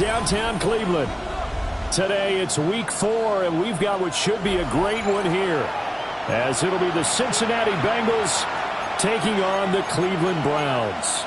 downtown Cleveland. Today it's week 4, and we've got what should be a great one here, as it'll be the Cincinnati Bengals taking on the Cleveland Browns.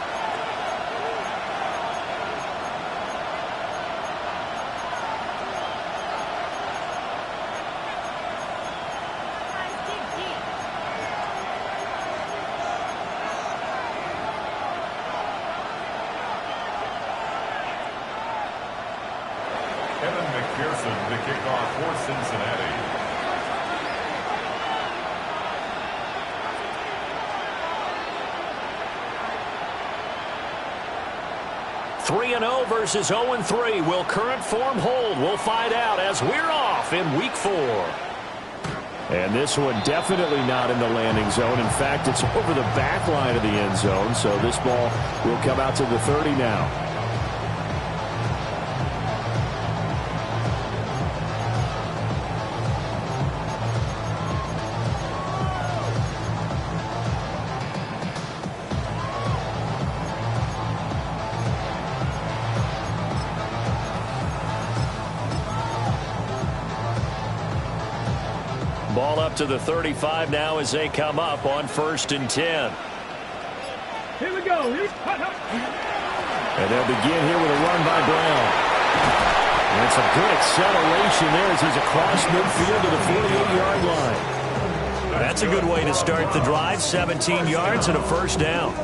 The kickoff for Cincinnati. 3-0 versus 0-3. Will current form hold? We'll find out as we're off in week 4. And this one definitely not in the landing zone. In fact, it's over the back line of the end zone, so this ball will come out to the 30 now. Ball up to the 35 now as they come up on 1st and 10. Here we go. And they'll begin here with a run by Brown. And it's a good acceleration there as he's across midfield to the 48-yard line. That's a good way to start the drive. 17 yards and a first down.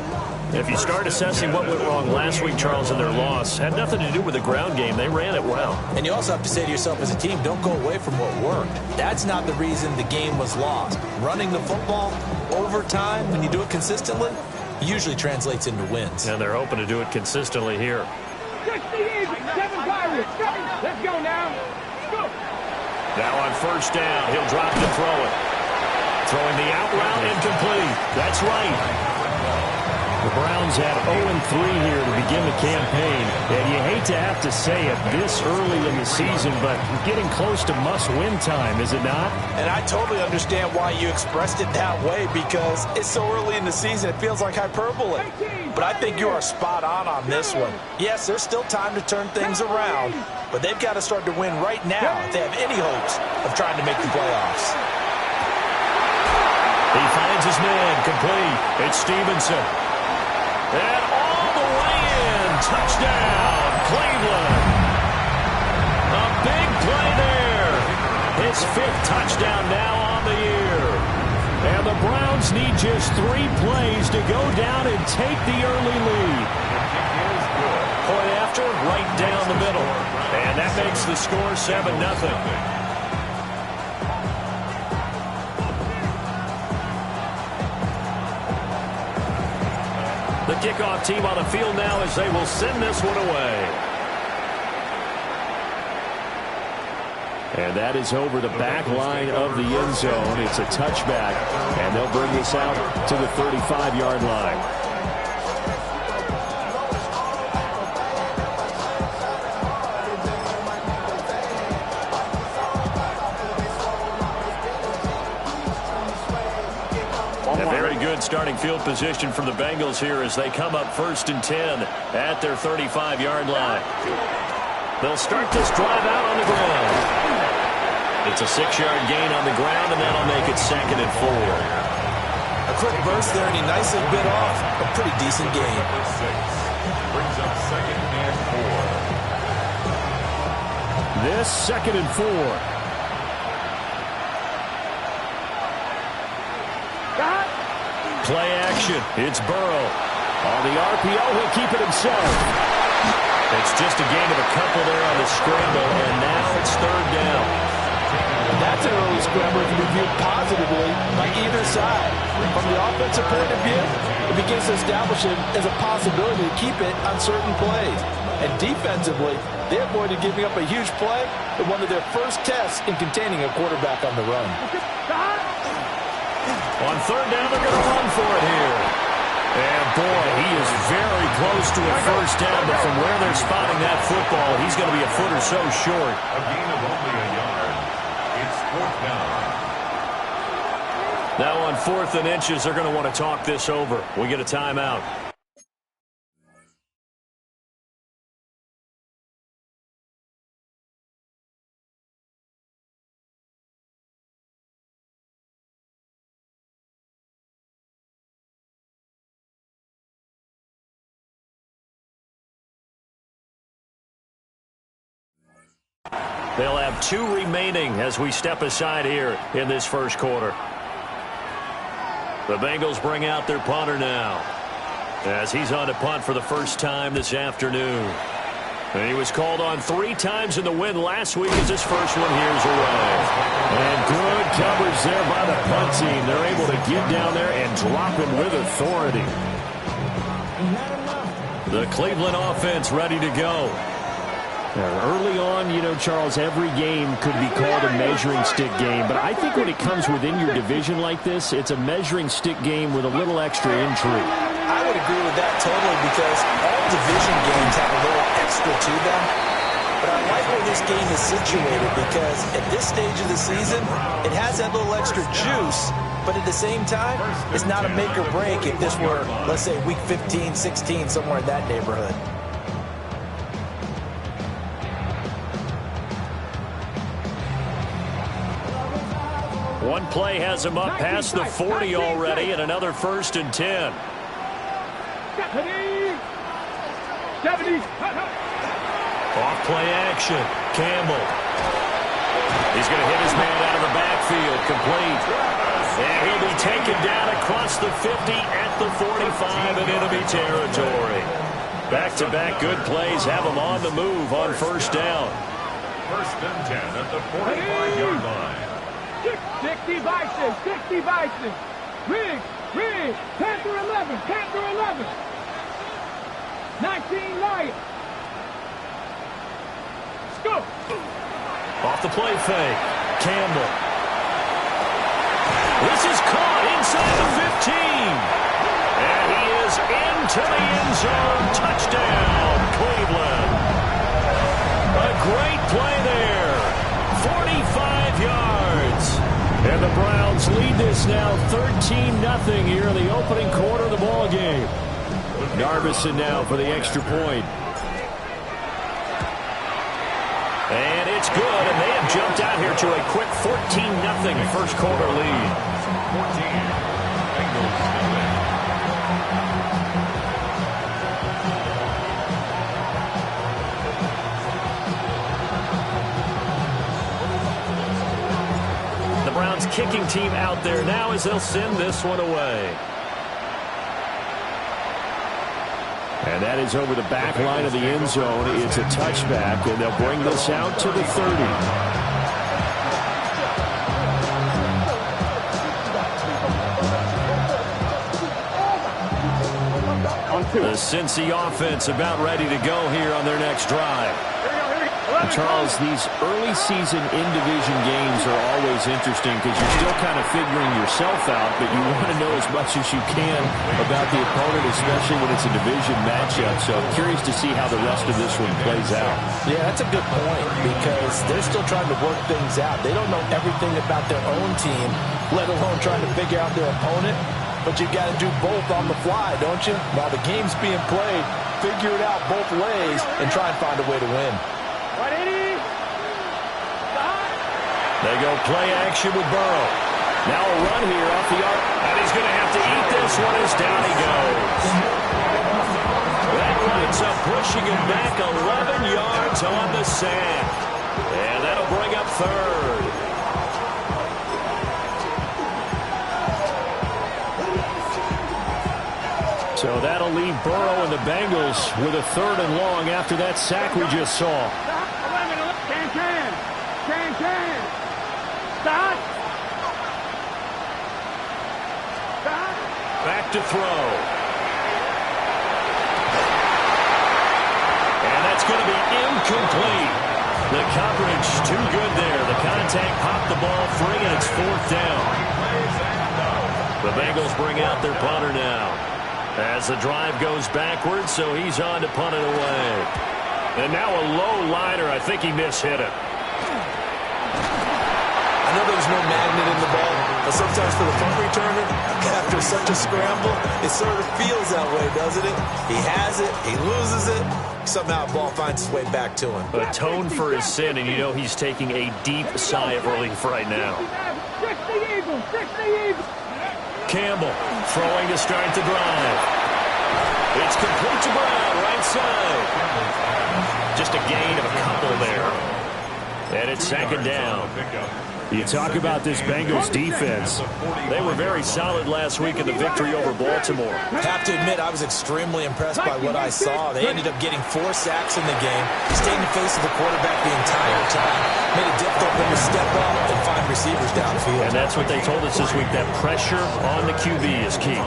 If you start assessing what went wrong last week, Charles, in their loss, had nothing to do with the ground game. They ran it well. And you also have to say to yourself as a team, don't go away from what worked. That's not the reason the game was lost. Running the football over time, when you do it consistently, usually translates into wins. And they're hoping to do it consistently here. 60 Eagles, 7 Pirates. Let's go now. Go. Now on 1st down, he'll drop to throw it. Throwing the out route incomplete. That's right. The Browns had 0-3 here to begin the campaign, and you hate to have to say it this early in the season, but getting close to must-win time, is it not? And I totally understand why you expressed it that way, because it's so early in the season, it feels like hyperbole. But I think you are spot on this one. Yes, there's still time to turn things around, but they've got to start to win right now if they have any hopes of trying to make the playoffs. He finds his man, complete. It's Stevenson. And all the way in, touchdown, Cleveland. A big play there. His 5th touchdown now on the year. And the Browns need just 3 plays to go down and take the early lead. Point after, right down the middle. And that makes the score 7-0. The kickoff team on the field now as they will send this one away. And that is over the back line of the end zone. It's a touchback, and they'll bring this out to the 35-yard line. Starting field position from the Bengals here as they come up 1st and 10 at their 35-yard line. They'll start this drive out on the ground. It's a 6-yard gain on the ground, and that'll make it 2nd and 4. A quick burst there, and he nicely bit off a pretty decent gain. Brings up 2nd and 4. This 2nd and 4. Play action. It's Burrow. On the RPO, he'll keep it himself. It's just a gain of a couple there on the scramble, and now it's 3rd down. That's an early scramble to be viewed positively by either side. From the offensive point of view, it begins to establish it as a possibility to keep it on certain plays. And defensively, they avoided giving up a huge play in one of their first tests in containing a quarterback on the run. On 3rd down, they're going to run for it here. And, boy, he is very close to a first down, but from where they're spotting that football, he's going to be a foot or so short. A gain of only a yard. It's 4th down. Now on 4th and inches, they're going to want to talk this over. We get a timeout. They'll have 2 remaining as we step aside here in this first quarter. The Bengals bring out their punter now, as he's on to punt for the first time this afternoon. And he was called on 3 times in the win last week as his first one here's away. And good coverage there by the punt team. They're able to get down there and drop him with authority. The Cleveland offense ready to go. Early on, you know, Charles, every game could be called a measuring stick game. But I think when it comes within your division like this, it's a measuring stick game with a little extra intrigue. I would agree with that totally because all division games have a little extra to them. But I like where this game is situated because at this stage of the season, it has that little extra juice. But at the same time, it's not a make or break if this were, let's say, week 15, 16, somewhere in that neighborhood. One play has him up past the 40 already, and another 1st and 10. 70. Off play action. Campbell. He's going to hit his man out of the backfield. Complete. And he'll be taken down across the 50 at the 45 in enemy territory. Back-to-back good plays have him on the move on first down. 1st and 10 at the 45-yard line. 60 Bison, 60 Bison. Riggs, Panther 11, Panther 11. 19 Lions. Let's go. Off the play fake. Campbell. This is caught inside the 15. And he is into the end zone. Touchdown, Cleveland. A great play there. 45 yards. And the Browns lead this now 13-0 here in the opening quarter of the ball game. Narvison now for the extra point. And it's good, and they have jumped out here to a quick 14-0 first quarter lead. 14. Bengals still in. The Browns kicking team out there now as they'll send this one away. And that is over the back line of the end zone. It's a touchback, and they'll bring this out to the 30. The Cincy offense about ready to go here on their next drive. Charles, these early season in-division games are always interesting because you're still kind of figuring yourself out, but you want to know as much as you can about the opponent, especially when it's a division matchup. So I'm curious to see how the rest of this one plays out. Yeah, that's a good point because they're still trying to work things out. They don't know everything about their own team, let alone trying to figure out their opponent. But you got to do both on the fly, don't you? While the game's being played, figure it out both ways and try and find a way to win. They go play action with Burrow. Now a run here off the arc. And he's going to have to eat this one as down he goes. That winds up pushing him back 11 yards on the sack. And that'll bring up 3rd. So that'll leave Burrow and the Bengals with a 3rd and long after that sack we just saw. Back to throw. And that's going to be incomplete. The coverage too good there. The contact popped the ball free, and it's 4th down. The Bengals bring out their punter now as the drive goes backwards, so he's on to punt it away. And now a low liner. I think he mishit it. I know there's no magnet in the ball, but sometimes for the punt returner, after such a scramble, it sort of feels that way, doesn't it? He has it, he loses it, somehow the ball finds its way back to him. Atone for his sin, and you know he's taking a deep sigh of relief right now. Campbell throwing to start the drive. It's complete to Brown, right side. Just a gain of a couple there. And it's second down. You talk about this Bengals defense. They were very solid last week in the victory over Baltimore. I have to admit, I was extremely impressed by what I saw. They ended up getting 4 sacks in the game, stayed in the face of the quarterback the entire time, made it difficult for them to step up and find receivers downfield. And that's what they told us this week, that pressure on the QB is key.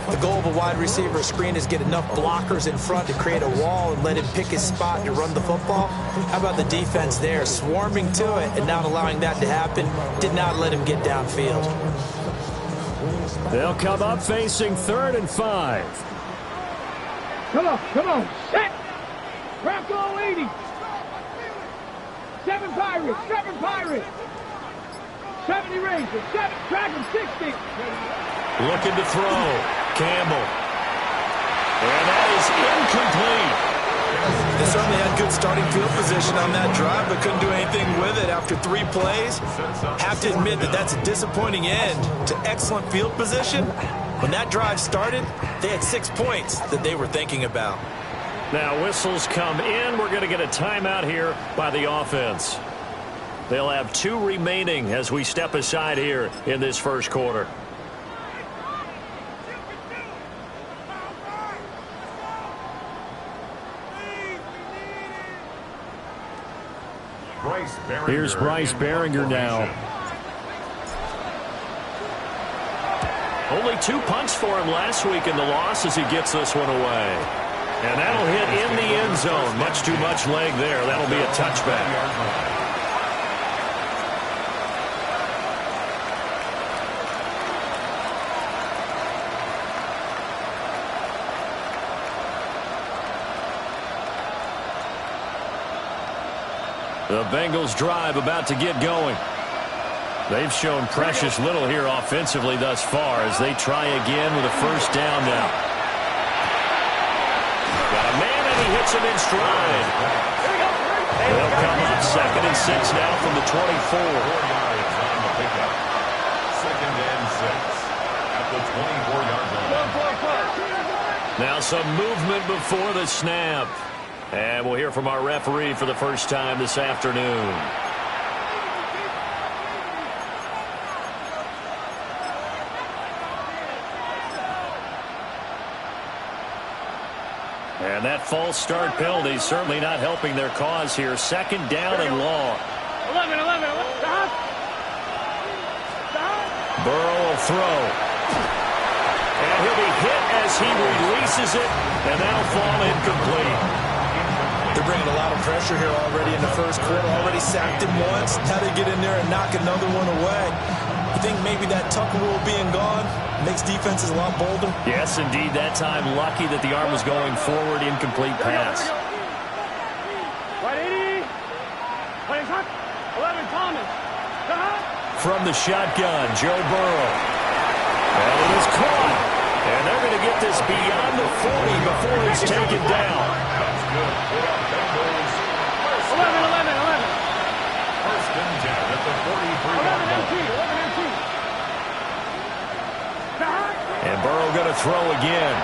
The goal of a wide receiver screen is get enough blockers in front to create a wall and let him pick his spot to run the football. How about the defense there, swarming to it and not allowing that to happen? Did not let him get downfield. They'll come up facing 3rd and 5. Come on, set! Bronco 80! 7 Pirates! 70 Rangers, 7 Dragon 60! Looking to throw. Campbell. And that is incomplete. They certainly had good starting field position on that drive, but couldn't do anything with it after 3 plays. Have to admit that that's a disappointing end to excellent field position. When that drive started, they had 6 points that they were thinking about. Now whistles come in. We're going to get a timeout here by the offense. They'll have 2 remaining as we step aside here in this first quarter. Here's Bryce Behringer now. Only 2 punts for him last week in the loss as he gets this one away. And that'll hit in the end zone. Much too much leg there. That'll be a touchback. The Bengals drive about to get going. They've shown precious little here offensively thus far as they try again with a first down now. Got a man and he hits him in stride. They'll come up 2nd and 6 now from the 24. 4 yards on the pickup. 2nd and 6 at the 24-yard line. Now some movement before the snap. And we'll hear from our referee for the first time this afternoon. And that false start penalty is certainly not helping their cause here. 2nd down and long. 11. Burrow will throw. And he'll be hit as he releases it. And that'll fall incomplete. They're bringing a lot of pressure here already in the first quarter. Already sacked him once. How they get in there and knock another one away. You think maybe that Tucker rule being gone makes defenses a lot bolder? Yes, indeed. That time lucky that the arm was going forward. Incomplete pass. 180. 11 Thomas. From the shotgun, Joe Burrow. And it is caught. And they're going to get this beyond the 40 before it's taken down. 11. First and 10 at the 43-yard line. 11 And Burrow going to throw again.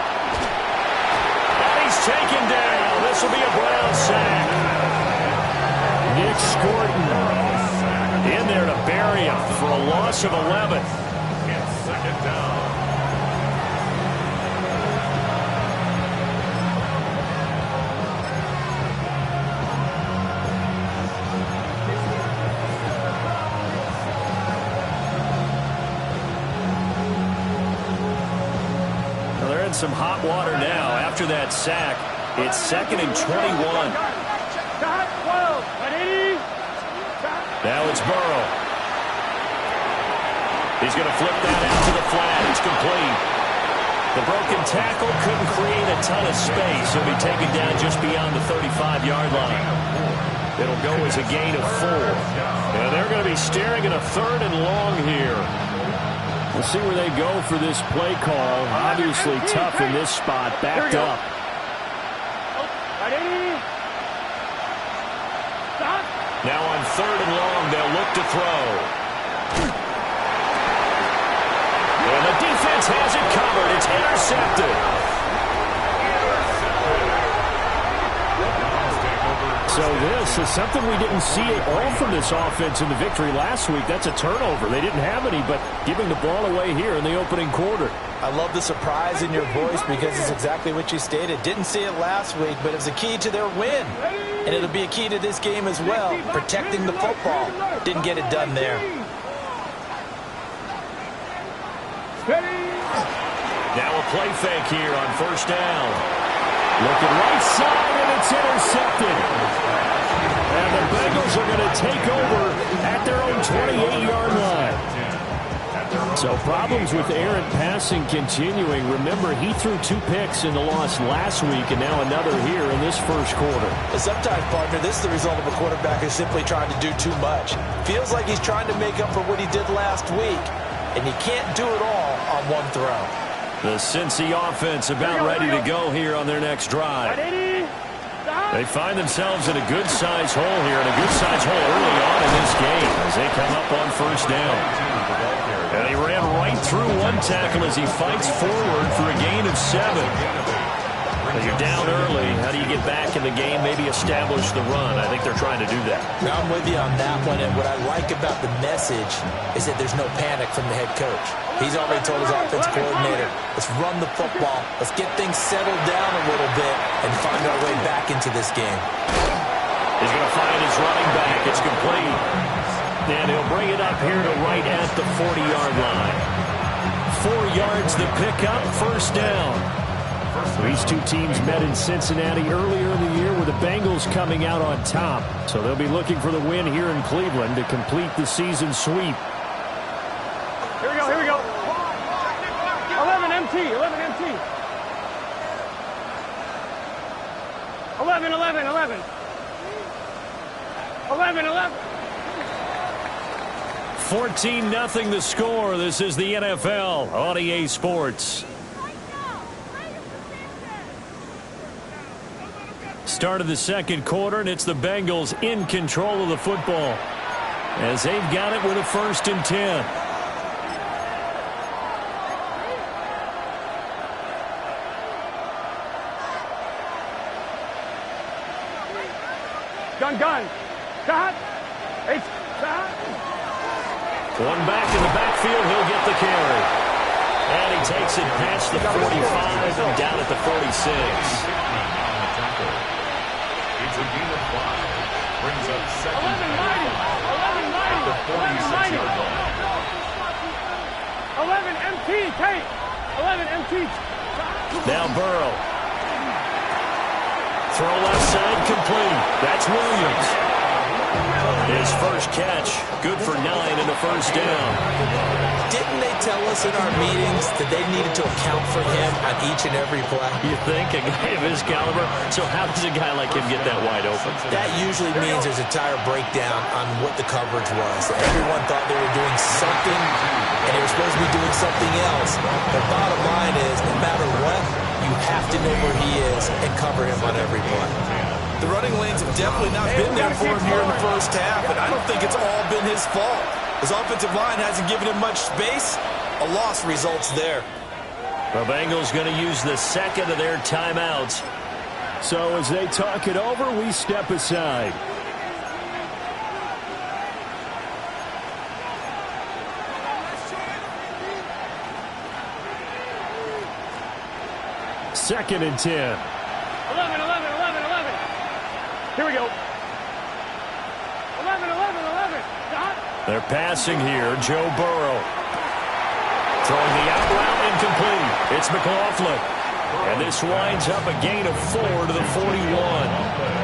And he's taken down. This will be a Brown sack. Nick Scorton in there to bury him for a loss of 11. It's 2nd down. Some hot water now after that sack. It's 2nd and 21. Now it's Burrow. He's going to flip that out to the flat. It's complete. The broken tackle couldn't create a ton of space. He'll be taken down just beyond the 35-yard line. It'll go as a gain of 4. And they're going to be staring at a 3rd and long here. We'll see where they go for this play call. Obviously tough in this spot. Backed up. Now on 3rd and long, they'll look to throw. And the defense has it covered. It's intercepted. So this is something we didn't see at all from this offense in the victory last week. That's a turnover. They didn't have any, but giving the ball away here in the opening quarter. I love the surprise in your voice because it's exactly what you stated. Didn't see it last week, but it's a key to their win. And it'll be a key to this game as well, protecting the football. Didn't get it done there. Now a play fake here on first down. Looking right side, and it's intercepted. And the Bengals are going to take over at their own 28-yard line. So problems with errant passing continuing. Remember, he threw 2 picks in the loss last week, and now another here in this first quarter. And sometimes, partner, this is the result of a quarterback who's simply trying to do too much. Feels like he's trying to make up for what he did last week, and you can't do it all on one throw. The Cincy offense about ready to go here on their next drive. They find themselves in a good-sized hole here, and a good-sized hole early on in this game as they come up on first down. And he ran right through one tackle as he fights forward for a gain of 7. You're down early. How do you get back in the game, maybe establish the run? I think they're trying to do that. Now I'm with you on that one, and what I like about the message is that there's no panic from the head coach. He's already told his offense coordinator, let's run the football, let's get things settled down a little bit, and find our way back into this game. He's going to find his running back. It's complete. And he'll bring it up here to right at the 40-yard line. 4 yards the pickup, first down. These two teams met in Cincinnati earlier in the year with the Bengals coming out on top. So they'll be looking for the win here in Cleveland to complete the season sweep. Here we go, here we go. 11 MT, 11 MT. 11, 11, 11. 11, 11. 14-0 the score. This is the NFL on EA Sports. Start of the second quarter, and it's the Bengals in control of the football as they've got it with a 1st and 10. Gun. Shot. It's shot. One back in the backfield, he'll get the carry. And he takes it past the 45 and down at the 46. It's a gain of 5. Brings up 2nd 11 mighty. 11 mighty. at the 46-yard line. 11 MT, Tate. 11 MT. Now Burrow. Throw left side, complete. That's Williams. His first catch, good for 9 and a first down. Didn't they tell us in our meetings that they needed to account for him on each and every play? You think, a guy of his caliber? So how does a guy like him get that wide open? That usually means there's a entire breakdown on what the coverage was. Everyone thought they were doing something, and they were supposed to be doing something else. The bottom line is, no matter what, you have to know where he is and cover him on every play. The running lanes have definitely not been there for him here in the first half, and I don't think it's all been his fault. His offensive line hasn't given him much space. A loss results there. The Bengals going to use the second of their timeouts. So as they talk it over, we step aside. Second and 10. 11, 11, 11, 11. Here we go. 11, 11, 11. Shot. They're passing here. Joe Burrow. Throwing the out route incomplete. It's McLaughlin. And this winds up a gain of 4 to the 41.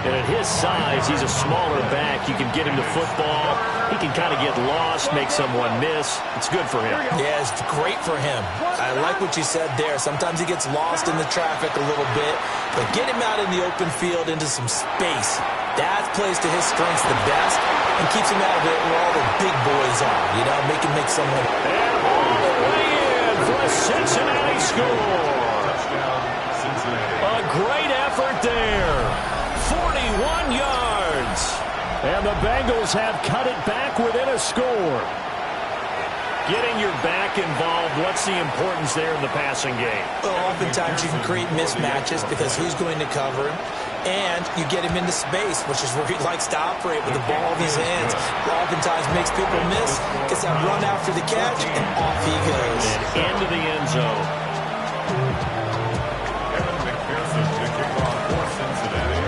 And at his size, he's a smaller back. You can get him to football. He can kind of get lost, make someone miss. It's good for him. Yeah, it's great for him. I like what you said there. Sometimes he gets lost in the traffic a little bit, but get him out in the open field into some space. That plays to his strengths the best and keeps him out of it where all the big boys are. You know, make someone. And all the way in for a Cincinnati score. Touchdown, Cincinnati. A great effort there. 41 yards. And the Bengals have cut it back within a score. Getting your back involved, what's the importance there in the passing game? Well, oftentimes you can create mismatches because who's going to cover him? and you get him into space, which is where he likes to operate with the ball in his hands. Oftentimes makes people miss, gets that run after the catch, and off he goes. And into the end zone. To kick off for Cincinnati.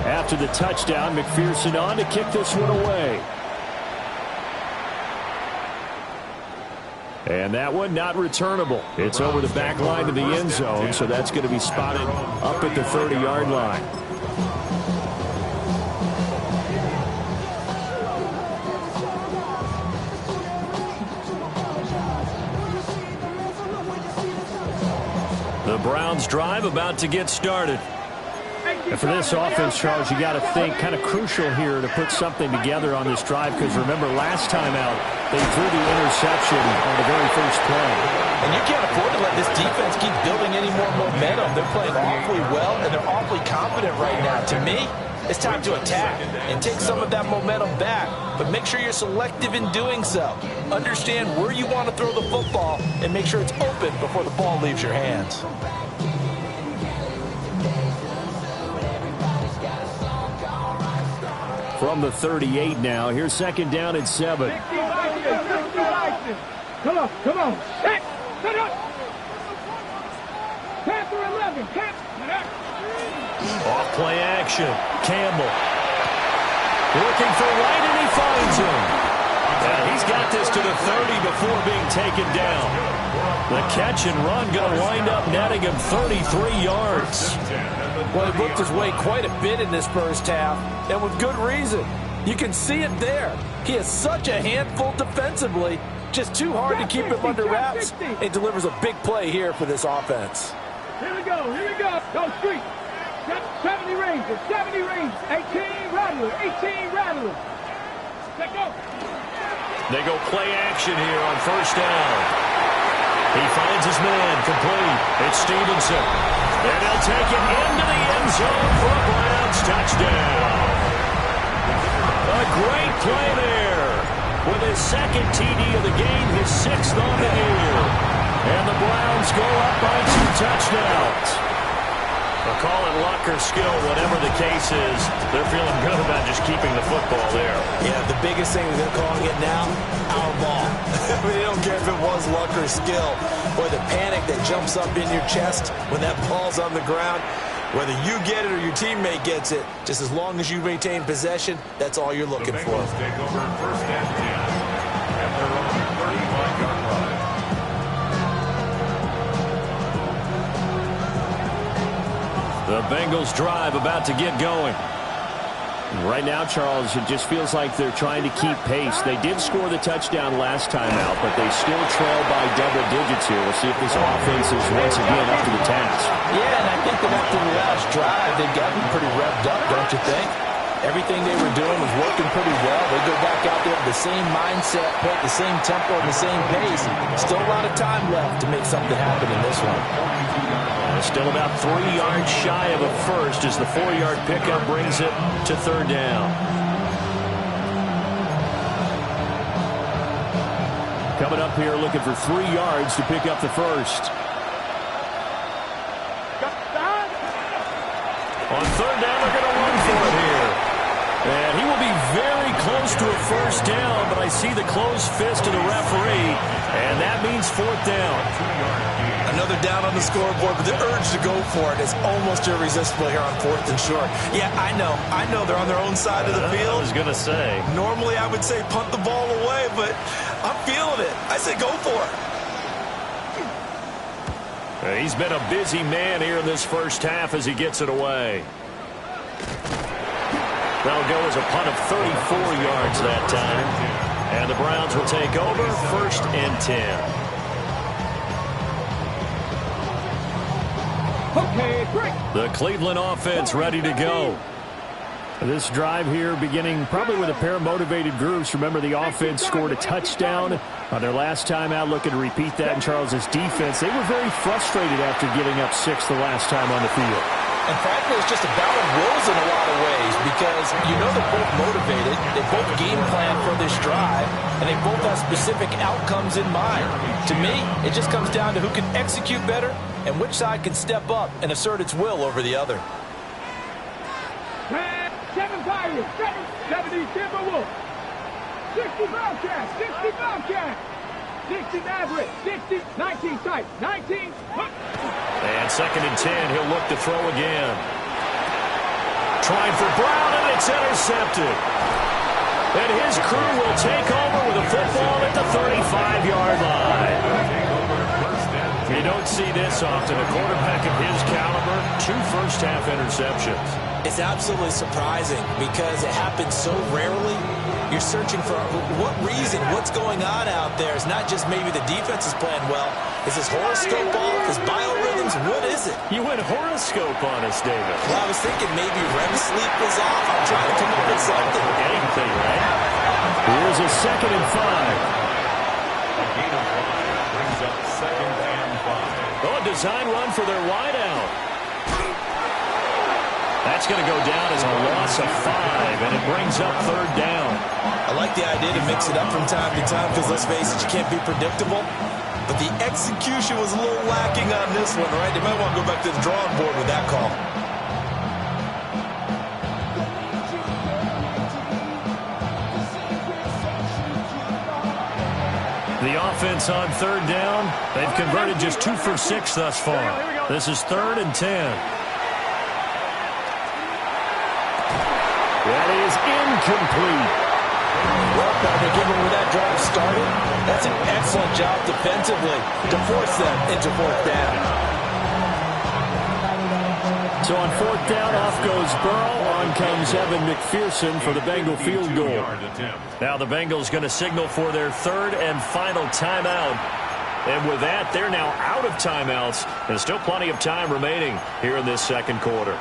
After the touchdown, McPherson on to kick this one away. And that one not returnable. It's over the back line to the end zone, so that's going to be spotted up at the 30-yard line. The Browns drive about to get started. And for this offense, Charles, you got to think kind of crucial here to put something together on this drive, because remember last time out they threw the interception on the very first play. And you can't afford to let this defense keep building any more momentum. They're playing awfully well, and they're awfully confident right now. To me, it's time to attack and take some of that momentum back, but make sure you're selective in doing so. Understand where you want to throw the football and make sure it's open before the ball leaves your hands. From the 38 now, here's second down and 7. Come on. Set up. Panther 11. Off play action. Campbell. Looking for White, and he finds him. And he's got this to the 30 before being taken down. The catch and run going to wind up netting him 33 yards. Well, he worked his way quite a bit in this first half, and with good reason. You can see it there. He is such a handful defensively, just too hard to keep him under wraps, and delivers a big play here for this offense. Here we go. Go street. 70 ranges, 18 rattlers. Let go. They go play action here on first down. He finds his man, complete. It's Stevenson. And he'll take it into the end zone for a Browns touchdown. A great play there. With his second TD of the game, his 6th on the year. And the Browns go up by 2 touchdowns. They'll call it luck or skill, whatever the case is. They're feeling good about just keeping the football there. Yeah, the biggest thing they're calling it now, our ball. They don't care if it was luck or skill, or the panic that jumps up in your chest when that ball's on the ground. Whether you get it or your teammate gets it, just as long as you maintain possession, that's all you're looking for. Take over first and 10 at their own 35-yard line. The Bengals drive about to get going. Right now, Charles, it just feels like they're trying to keep pace. They did score the touchdown last time out, but they still trail by double digits here. We'll see if this offense is once again up to the task. Yeah, and I think that after the last drive, they've gotten pretty revved up, don't you think? Everything they were doing was working pretty well. They go back out there with the same mindset, play at the same tempo and the same pace. Still a lot of time left to make something happen in this one. Still about 3 yards shy of a first as the 4-yard pickup brings it to third down. Coming up here looking for 3 yards to pick up the first. On third down, they're going to run for it here. And he will be very close to a first down, but I see the closed fist of the referee, and that means 4th down. Another down on the scoreboard, but the urge to go for it is almost irresistible here on 4th and short. Yeah, I know they're on their own side of the field. I was going to say. Normally I would say punt the ball away, but I'm feeling it. I say go for it. He's been a busy man here in this first half as he gets it away. That'll go as a punt of 34 yards that time. And the Browns will take over 1st and 10. Okay, great. The Cleveland offense ready to go. This drive here beginning probably with a pair of motivated groups. Remember, the offense scored a touchdown on their last time out, looking to repeat that in Charles's defense. They were very frustrated after giving up 6 the last time on the field. And frankly, it's just a battle of wills in a lot of ways because you know they're both motivated, they both game plan for this drive, and they both have specific outcomes in mind. To me, it just comes down to who can execute better and which side can step up and assert its will over the other. 7 Tigers, 70 Timberwolves, 60 Bobcats, 60 Bobcats, 60 Mavericks, 60, 19 tight, 19. And 2nd and 10, he'll look to throw again. Trying for Brown, and it's intercepted. And his crew will take over with a football at the 35-yard line. You don't see this often. A quarterback of his caliber, 2 first-half interceptions. It's absolutely surprising because it happens so rarely. You're searching for what reason, what's going on out there. It's not just maybe the defense is playing well. Is his horoscope off? His biorhythms? What is it? You went horoscope on us, David. Well, I was thinking maybe REM sleep was off. I'm trying to come up with something. Anything, right? Here's a 2nd and 5. A gain of 5 brings up 2nd and 5. Oh, a design run for their wideout. That's going to go down as a loss of 5, and it brings up 3rd down. I like the idea to mix it up from time to time because, let's face it, you can't be predictable. But the execution was a little lacking on this one, right? They might want to go back to the drawing board with that call. The offense on 3rd down, they've converted just 2 for 6 thus far. This is 3rd and 10. That is incomplete. Well, partner, given where that drive started, that's an excellent job defensively to force them into 4th down. So on 4th down, off goes Burrow. On comes Evan McPherson for the Bengal field goal. Now the Bengals going to signal for their 3rd and final timeout. And with that, they're now out of timeouts. There's still plenty of time remaining here in this 2nd quarter.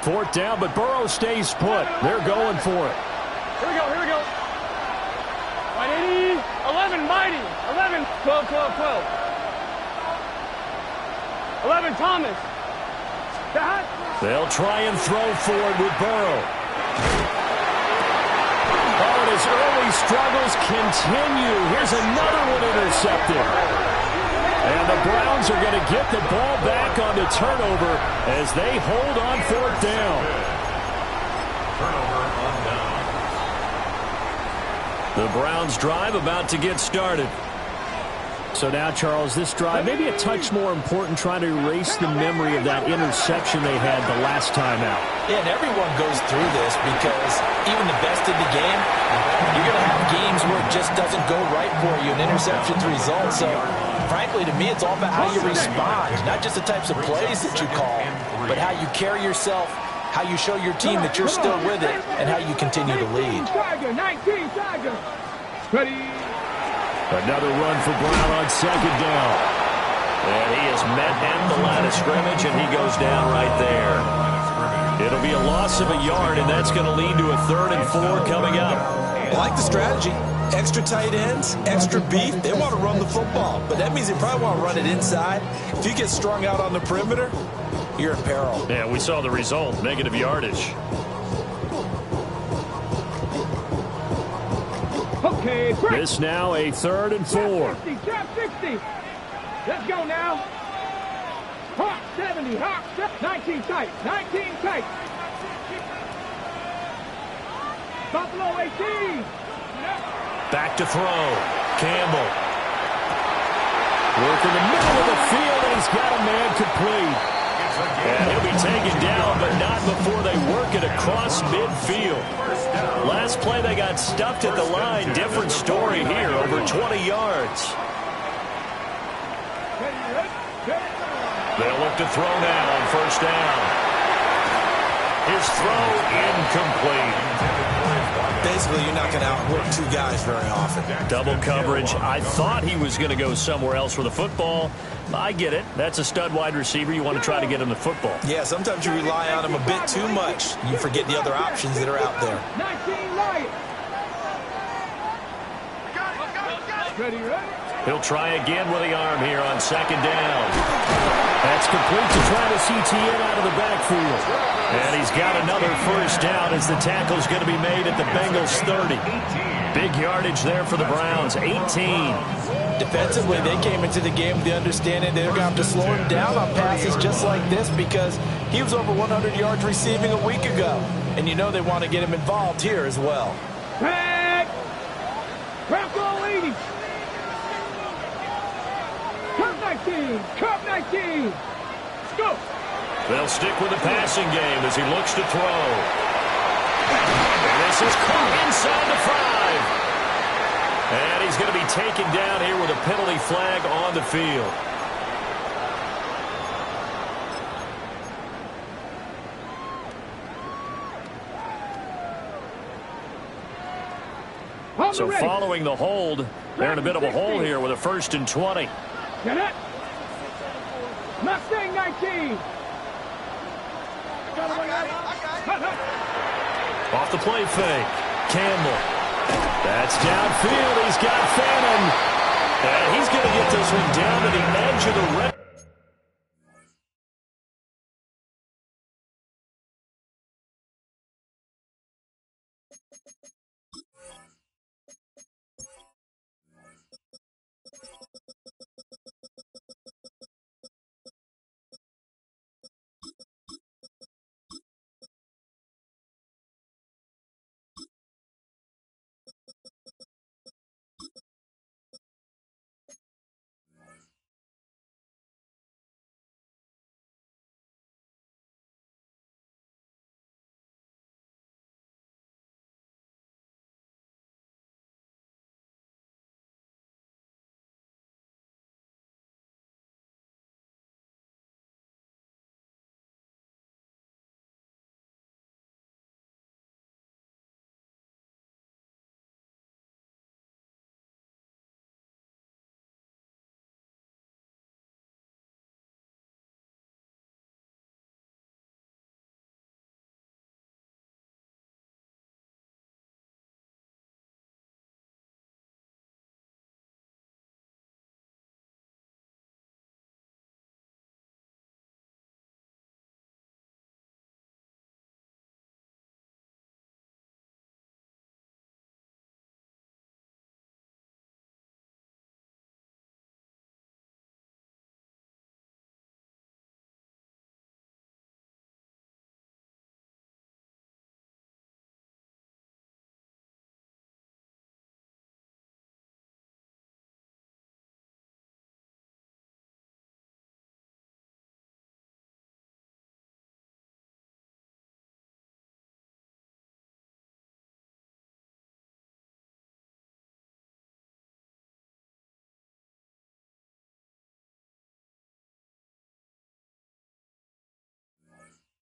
4th down, but Burrow stays put. They're going for it. Here we go, here we go. Mighty, 11, Mighty, 11, 12, 12, 12. 11, Thomas. They'll try and throw for it with Burrow. Oh, and his early struggles continue. Here's another one intercepted. And the Browns are going to get the ball back on the turnover as they hold on 4th down. Turnover on down. The Browns drive about to get started. So now, Charles, this drive maybe a touch more important, trying to erase the memory of that interception they had the last time out. Yeah, and everyone goes through this because even the best in the game, you're going to have games where it just doesn't go right for you, and interceptions result. So, frankly, to me, it's all about how you respond, not just the types of plays that you call, but how you carry yourself, how you show your team that you're still with it, and how you continue to lead. 19 Tiger. Ready. Another run for Brown on 2nd down. And he is met at the line of scrimmage, and he goes down right there. It'll be a loss of a yard, and that's going to lead to a 3rd and 4 coming up. I like the strategy. Extra tight ends, extra beef. They want to run the football, but that means they probably want to run it inside. If you get strung out on the perimeter, you're in peril. Yeah, we saw the result, negative yardage. Okay, break. This now a 3rd and 4. 60, trap 60. Let's go now. Hawk 70, Hawk 19 tight, 19 tight. Buffalo 18. Back to throw. Campbell. Work in the middle of the field, and he's got a man complete. And he'll be taken down, but not before they work it across midfield. Last play, they got stuffed at the line. Different story here, over 20 yards. They'll look to throw now on 1st down. His throw incomplete. Basically, you're not going to outwork 2 guys very often. Double coverage. I thought he was going to go somewhere else with the football. I get it. That's a stud wide receiver. You want to try to get him the football. Yeah, sometimes you rely on him a bit too much. You forget the other options that are out there. 19 Lions. Ready, ready. He'll try again with the arm here on second down. That's complete to Travis Etienne out of the backfield. And he's got another first down as the tackle's going to be made at the Bengals 30. Big yardage there for the Browns, 18. Defensively, they came into the game with the understanding they're going to have to slow him down on passes just like this because he was over 100 yards receiving a week ago. And you know they want to get him involved here as well. Tag! Bronco leading! Cup 19! Cup 19! Let's go! They'll stick with the passing game as he looks to throw. And this is caught inside the 5. And he's going to be taken down here with a penalty flag on the field. So following the hold, they're in a bit of a hole here with a 1st and 20. Get it! Mustang 19! Off the play fake. Campbell. That's downfield. He's got Fannin. And he's going to get this one down to the edge of the red.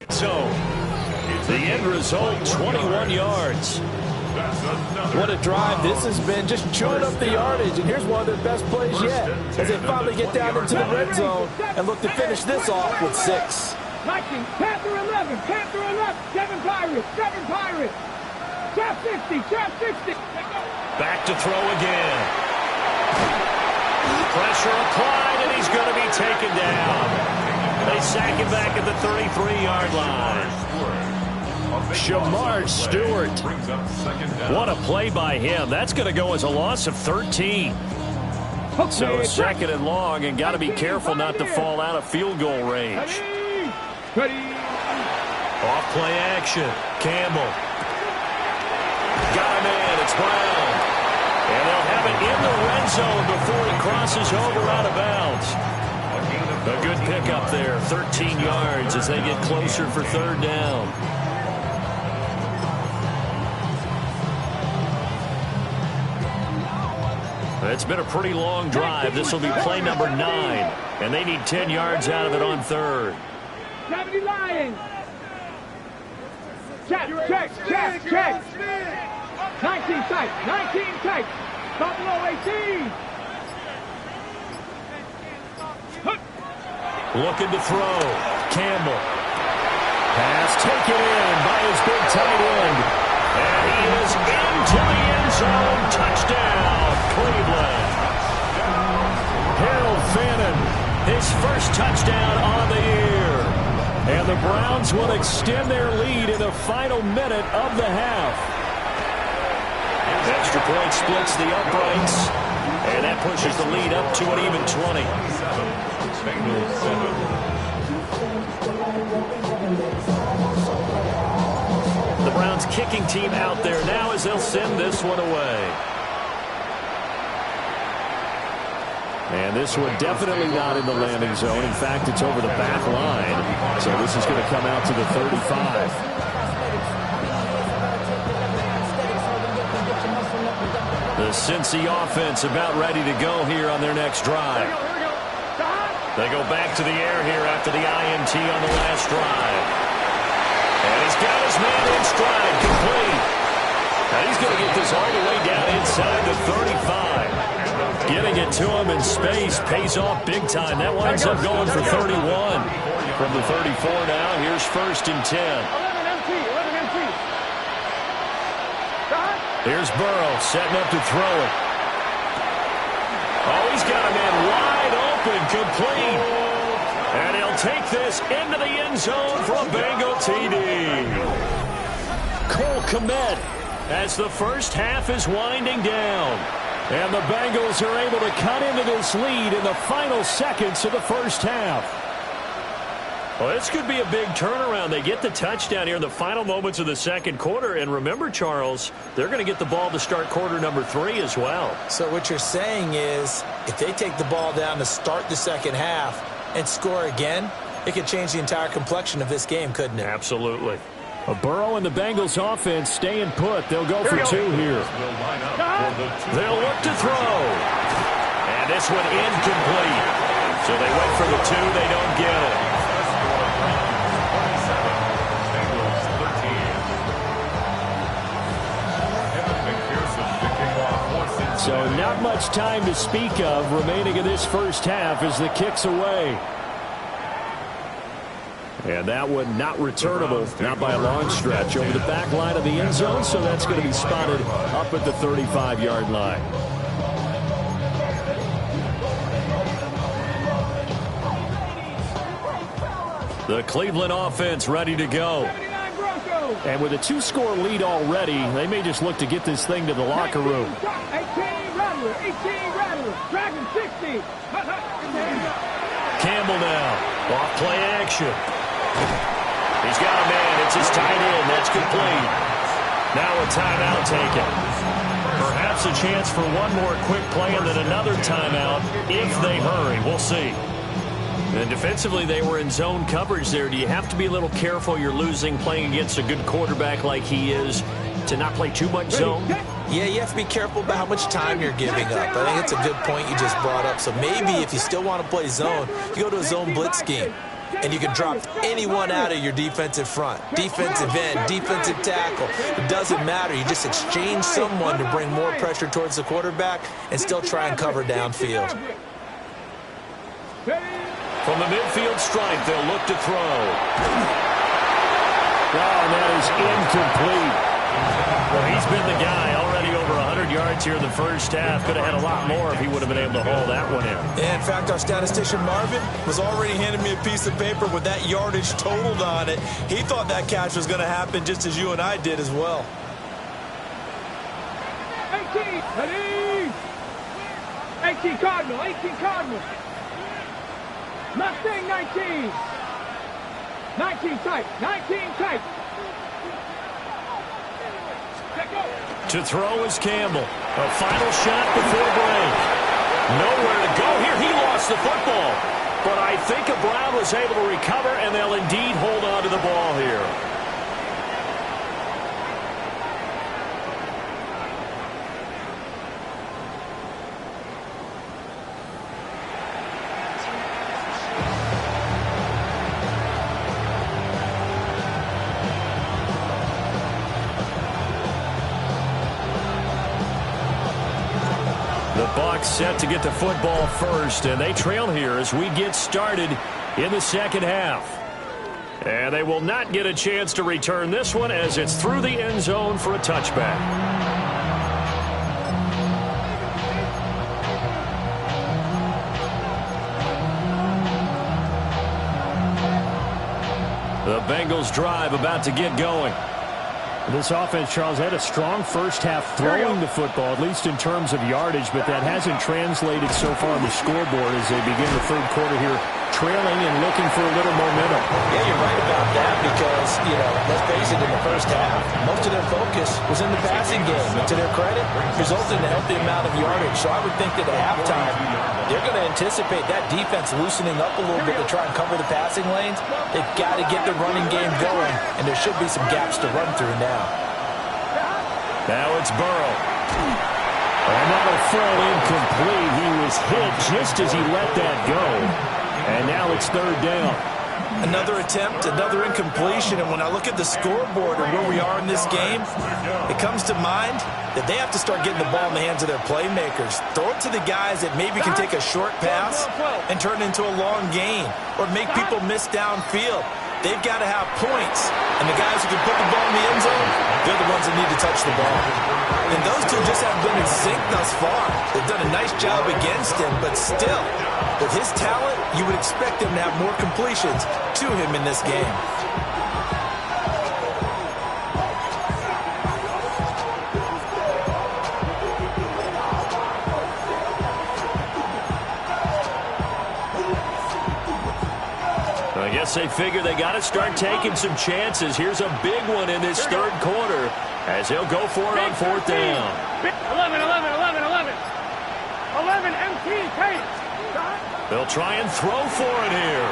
So, the end result, 21 yards. What a drive this has been, just chewing up the yardage. And here's one of their best plays yet as they finally get down into the red zone and look to finish this off with 6. Lightning, Panther 11, Panther 11, 7 Pirates, 7 Pirates. Trap 60, trap 60. Back to throw again. Pressure applied, and he's going to be taken down. They sack him back at the 33-yard line. Shamar Stewart. What a play by him. That's going to go as a loss of 13. So 2nd and long, and got to be careful not to fall out of field goal range. Off play action. Campbell. Got him in. It's Brown. And they'll have it in the red zone before he crosses over out of bounds. A good pickup there, 13 yards as they get closer for 3rd down. It's been a pretty long drive. This will be play number 9, and they need 10 yards out of it on 3rd. 70 Lions. Check. 19 tight, 19 tight. Buffalo 18. Looking to throw. Campbell. Pass taken in by his big tight end. And he is into the end zone. Touchdown, Cleveland. his first touchdown on the year. And the Browns will extend their lead in the final minute of the half. Extra point splits the uprights, and that pushes the lead up to an even 20. Bengals 7. The Browns kicking team out there now as they'll send this one away. And this one definitely not in the landing zone. In fact, it's over the back line. So this is going to come out to the 35. The Cincy offense about ready to go here on their next drive. They go back to the air here after the INT on the last drive. And he's got his man in stride, complete. And he's going to get this all the way down inside the 35. Getting it to him in space pays off big time. That winds up going for 31. From the 34 now, here's 1st and 10. 11 MT. Here's Burrow setting up to throw it. Oh, he's got a man wide open, complete. And he'll take this into the end zone for a Bengal TD. Cole Kmet as the first half is winding down. And the Bengals are able to cut into this lead in the final seconds of the first half. Well, this could be a big turnaround. They get the touchdown here in the final moments of the second quarter. And remember, Charles, they're going to get the ball to start quarter number 3 as well. So what you're saying is if they take the ball down to start the second half and score again, it could change the entire complexion of this game, couldn't it? Absolutely. A Burrow and the Bengals offense staying put. They'll go for 2 here. They'll look to throw. And this one incomplete. So they went for the 2. They don't get it. So not much time to speak of remaining in this first half as the kick's away. And that one not returnable, not by a long stretch, over the back line of the end zone, so that's going to be spotted up at the 35-yard line. The Cleveland offense ready to go. And with a 2-score lead already, they may just look to get this thing to the locker room. 18 Rattler, Dragon 60. Campbell now, off play action. He's got a man. It's his tight end. That's complete. Now a timeout taken. Perhaps a chance for one more quick play and then another timeout if they hurry. We'll see. And defensively, they were in zone coverage there. Do you have to be a little careful? You're losing playing against a good quarterback like he is to not play too much zone? Yeah, you have to be careful about how much time you're giving up. I think it's a good point you just brought up. So maybe if you still want to play zone, you go to a zone blitz scheme. And you can drop anyone out of your defensive front. Defensive end, defensive tackle. It doesn't matter. You just exchange someone to bring more pressure towards the quarterback and still try and cover downfield. From the midfield stripe, they'll look to throw. Wow, and that is incomplete. Well, he's been the guy already over 100 yards here in the first half. Could have had a lot more if he would have been able to haul that one in. In fact, our statistician Marvin was already handing me a piece of paper with that yardage totaled on it. He thought that catch was going to happen just as you and I did as well. 18 Cardinal, 18 Cardinal. Mustang 19. 19 tight, 19 tight. To throw is Campbell. A final shot before break. Nowhere to go here. He lost the football. But I think Brown was able to recover, and they'll indeed hold on to the ball here. Set to get the football first, and they trail here as we get started in the second half. And they will not get a chance to return this one as it's through the end zone for a touchback. The Bengals drive about to get going. This offense, Charles, had a strong first half throwing the football, at least in terms of yardage, but that hasn't translated so far on the scoreboard as they begin the third quarter here, trailing and looking for a little momentum. Yeah, you're right about that because, let's face it, in the first half, most of their focus was in the passing game. And to their credit, resulted in a healthy amount of yardage. So I would think that at halftime, they're going to anticipate that defense loosening up a little bit to try and cover the passing lanes. They've got to get the running game going, and there should be some gaps to run through now. Now it's Burrow. And that'll fall incomplete. He was hit just as he let that go. And now it's third down. Another attempt, another incompletion, and when I look at the scoreboard and where we are in this game, it comes to mind that they have to start getting the ball in the hands of their playmakers. Throw it to the guys that maybe can take a short pass and turn it into a long gain or make people miss downfield. They've got to have points, and the guys who can put the ball in the end zone, they're the ones that need to touch the ball. And those two just haven't been in sync thus far. They've done a nice job against him, but still, with his talent, you would expect him to have more completions to him in this game. I guess they figure they got to start taking some chances. Here's a big one in this third quarter as he'll go for it on fourth down. 11, 11 empty tape. They'll try and throw for it here.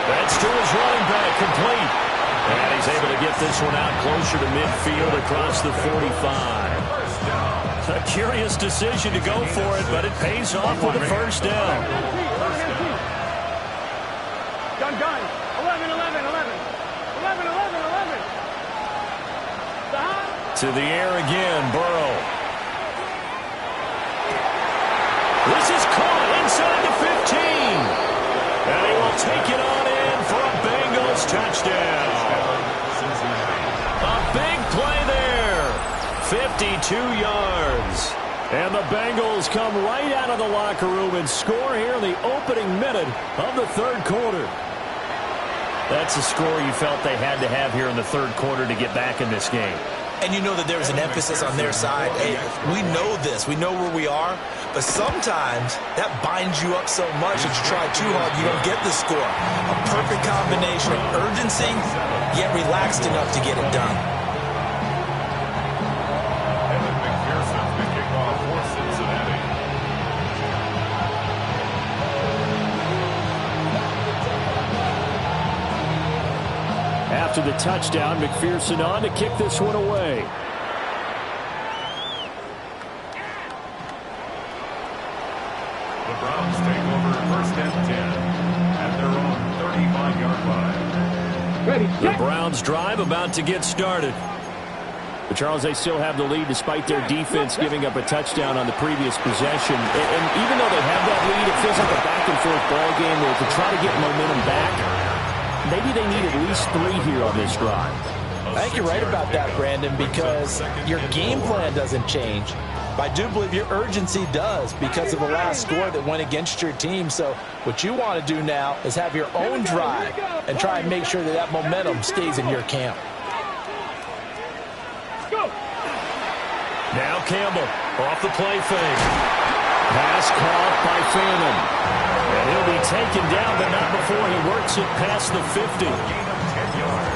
That's to his running back, complete. And he's able to get this one out closer to midfield across the 45. A curious decision to go for it, but it pays off with a first down. Done. 11. To the air again, Burrow. This is caught inside the 15. And he will take it on in for a Bengals touchdown. A big play there. 52 yards. And the Bengals come right out of the locker room and score here in the opening minute of the third quarter. That's a score you felt they had to have here in the third quarter to get back in this game. And you know that there's an emphasis on their side. Hey, we know this. We know where we are. But sometimes that binds you up so much that you try too hard, you don't get the score. A perfect combination of urgency, yet relaxed enough to get it done. McPherson, the kickoff for Cincinnati. After the touchdown, McPherson on to kick this one away. The Browns take over first and 10 at their own 35-yard line. The Browns drive about to get started. But Charles, they still have the lead despite their defense giving up a touchdown on the previous possession. And even though they have that lead, it feels like a back-and-forth ball game where to try to get momentum back, maybe they need at least 3 here on this drive. I think you're right about that, Brandon, because your game plan doesn't change. But I do believe your urgency does because of the last score that went against your team. So what you want to do now is have your own drive and try and make sure that that momentum stays in your camp. Now Campbell off the play fake. Pass caught by Fannin. And he'll be taken down, but not before he works it past the 50.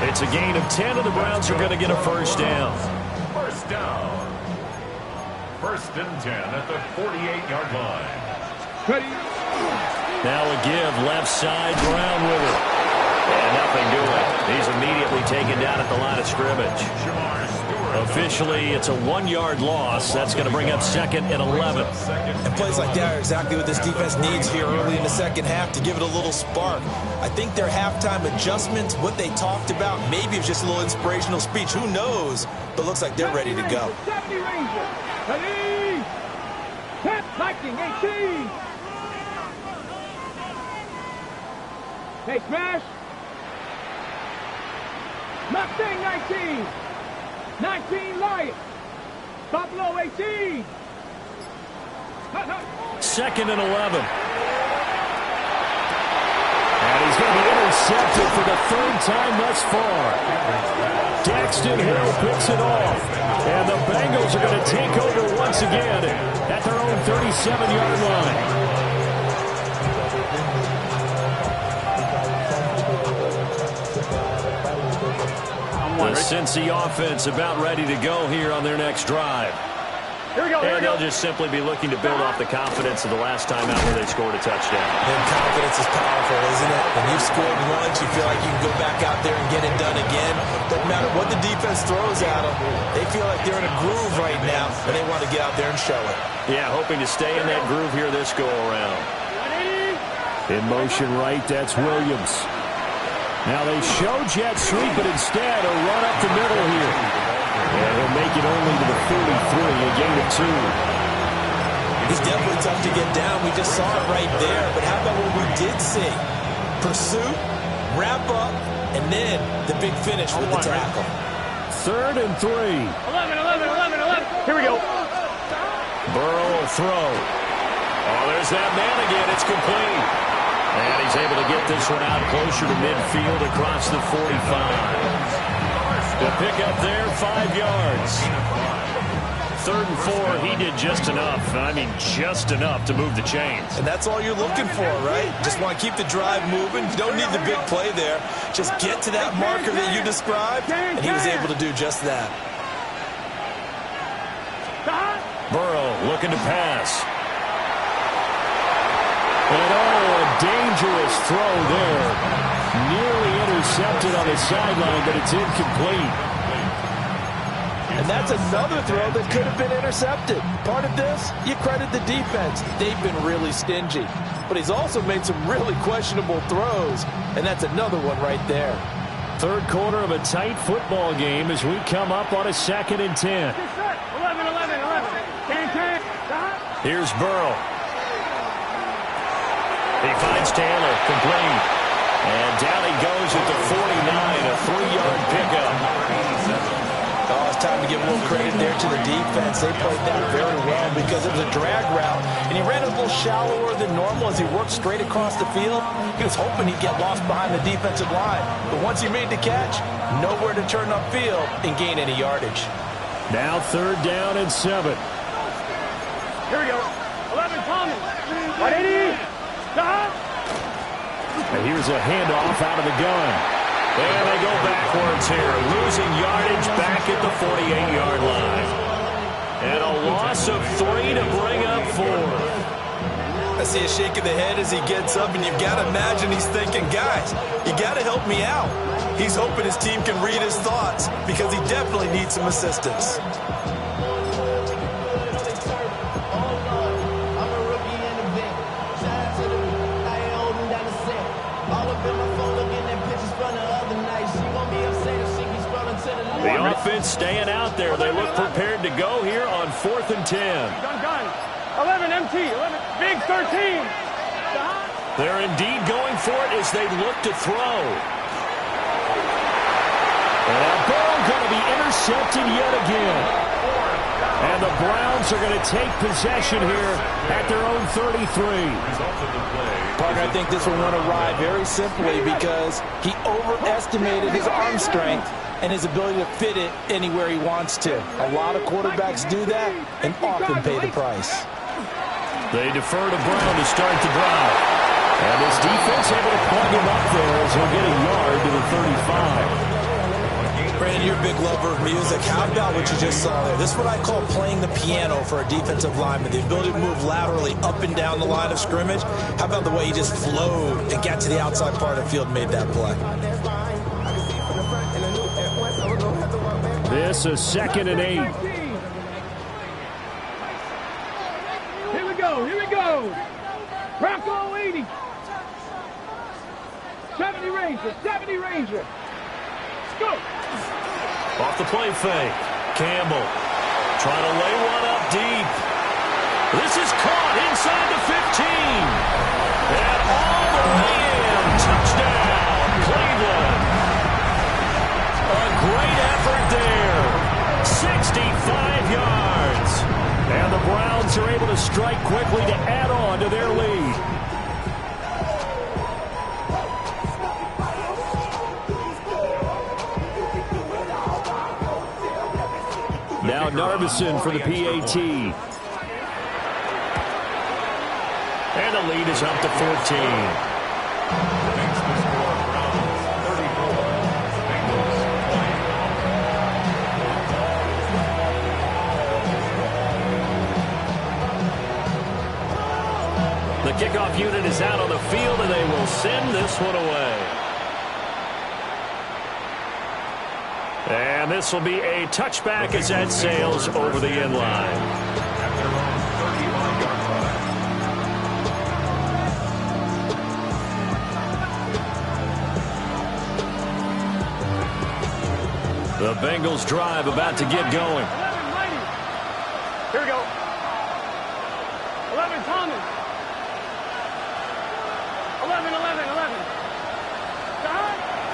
It's a gain of 10, and the Browns are going to get a first down. First down. First and 10 at the 48-yard line. Now a give left side, Brown with it. And nothing doing. He's immediately taken down at the line of scrimmage. Officially, it's a 1-yard loss. That's going to bring up second and 11. And plays like that are exactly what this defense needs here early in the second half to give it a little spark. I think their halftime adjustments, what they talked about, maybe it was just a little inspirational speech. Who knows? But looks like they're ready to go. 70 Rangers. Ready. Set. Viking 18. Hey, smash. Mustang 19. 19 Lions. Buffalo 18. Second and 11. And he's going to be intercepted for the third time thus far. Daxton Hill picks it off. And the Bengals are going to take over once again at their own 37-yard line. The Cincy offense about ready to go here on their next drive. Here we go, and they'll just simply be looking to build off the confidence of the last time out where they scored a touchdown. And confidence is powerful, isn't it? When you've scored once, you feel like you can go back out there and get it done again. Doesn't matter what the defense throws at them. They feel like they're in a groove right now, and they want to get out there and show it. Yeah, hoping to stay in that groove here this go-around. In motion right, that's Williams. Now they show jet sweep, but instead a run up the middle here. And he'll make it only to the 43, a gain of 2. He's definitely tough to get down. We just saw it right there. But how about what we did see? Pursuit, wrap up, and then the big finish with the tackle. 3rd and 3. 11. Here we go. Burrow will throw. Oh, there's that man again. It's complete. And he's able to get this one out closer to midfield across the 45. The pickup there, 5 yards. 3rd and 4, he did just enough. I mean, just enough to move the chains. And that's all you're looking for, right? Just want to keep the drive moving. You don't need the big play there. Just get to that marker that you described, and he was able to do just that. Burrow looking to pass. And a dangerous throw there. Nearly intercepted on the sideline, but it's incomplete. And that's another throw that could have been intercepted. Part of this, you credit the defense. They've been really stingy. But he's also made some really questionable throws, and that's another one right there. 3rd quarter of a tight football game as we come up on a 2nd and 10. 11. 10. Here's Burrow. He finds Taylor, complete. And down he goes at the 49, a 3-yard pickup. Oh, it's time to give a little credit there to the defense. They played that very well because it was a drag route, and he ran a little shallower than normal as he worked straight across the field. He was hoping he'd get lost behind the defensive line. But once he made the catch, nowhere to turn upfield and gain any yardage. Now 3rd down and 7. Here we go. 11, Thomas. 180. And here's a handoff out of the gun. And they go backwards here, losing yardage back at the 48-yard line. And a loss of 3 to bring up 4. I see a shake of the head as he gets up, and you've got to imagine he's thinking, guys, you got to help me out. He's hoping his team can read his thoughts because he definitely needs some assistance. The offense staying out there. They look prepared to go here on 4th and 10. Gun. 11, MT. 11, big 13. They're indeed going for it as they look to throw. And that ball going to be intercepted yet again. And the Browns are going to take possession here at their own 33. Partner, I think this will run a ride very simply because he overestimated his arm strength and his ability to fit it anywhere he wants to. A lot of quarterbacks do that and often pay the price. They defer to Brown to start the drive. And this defense able to plug him up there as he'll get a yard to the 35. Brandon, you're a big lover of music. How about what you just saw there? This is what I call playing the piano for a defensive lineman. The ability to move laterally up and down the line of scrimmage. How about the way he just flowed and got to the outside part of the field and made that play? This is 2nd and 8. Here we go. Bronco 80. 70 Ranger. Go. Off the play fake. Campbell trying to lay one up deep. This is caught inside the 15. And all the way in. Touchdown, Cleveland. A great effort there. 65 yards. And the Browns are able to strike quickly to add on to their lead. Narveson for the PAT. And the lead is up to 14. Makes the score Browns 34, Bengals 20. The kickoff unit is out on the field, and they will send this one away. And this will be a touchback as that sails over the end line. At their own 35-yard line. The Bengals drive about to get going. 11, mighty. Here we go. 11, Thomas. 11.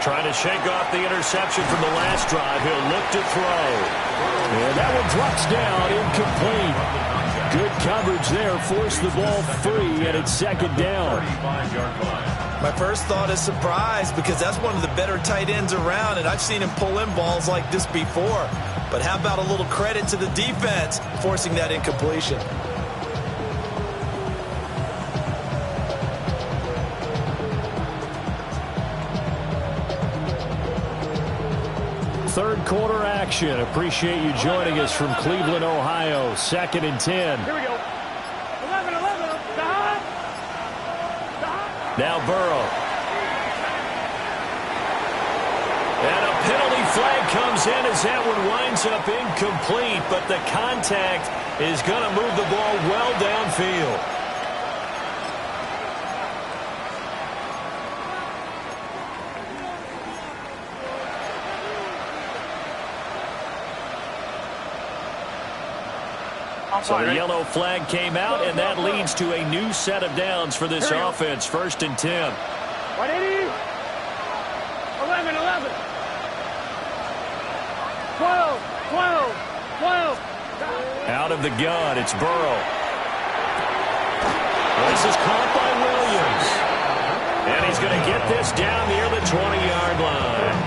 Trying to shake off the interception from the last drive. He'll look to throw. And that one drops down, incomplete. Good coverage there, forced the ball free, and it's second down. 35-yard line. My first thought is surprise, because that's one of the better tight ends around, and I've seen him pull in balls like this before. But how about a little credit to the defense forcing that incompletion? Third quarter action. Appreciate you joining us from Cleveland, Ohio. 2nd and 10. Here we go. 11. Now Burrow. And a penalty flag comes in as that one winds up incomplete, but the contact is going to move the ball well downfield. So the yellow flag came out, and that leads to a new set of downs for this offense. 1st and 10. 180. 11. 12. Out of the gun, it's Burrow. This is caught by Williams. And he's going to get this down near the 20-yard line.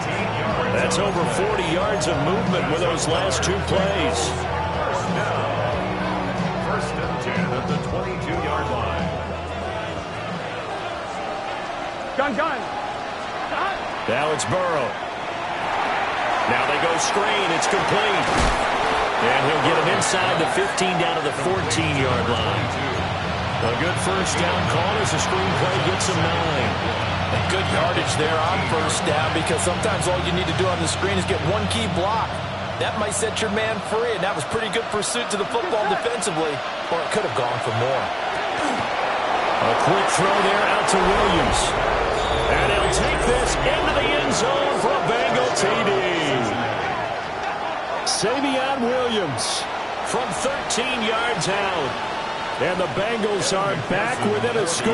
That's over 40 yards of movement with those last two plays. First and 10 at the 22-yard line. Gun. Now it's Burrow. Now they go screen. It's complete. And he'll get him inside the 15 down to the 14-yard line. A good first down call as the screen play gets him 9. And good yardage there on first down, because sometimes all you need to do on the screen is get one key block. That might set your man free, and that was pretty good pursuit to the football defensively, or it could have gone for more. A quick throw there out to Williams. And he'll take this into the end zone for a Bengal TD. Savion Williams From 13 yards out. And the Bengals are back within a score.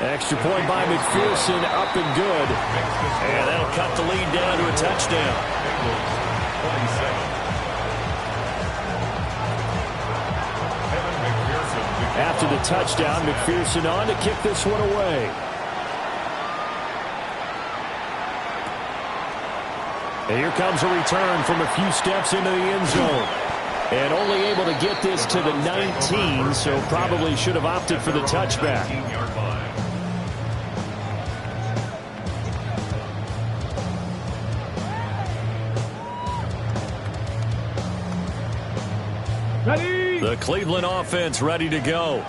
Extra point by McPherson, up and good. And that'll cut the lead down to a touchdown. After the touchdown, McPherson on to kick this one away. And here comes a return from a few steps into the end zone. And only able to get this to the 19, so probably should have opted for the touchback. Ready. The Cleveland offense ready to go.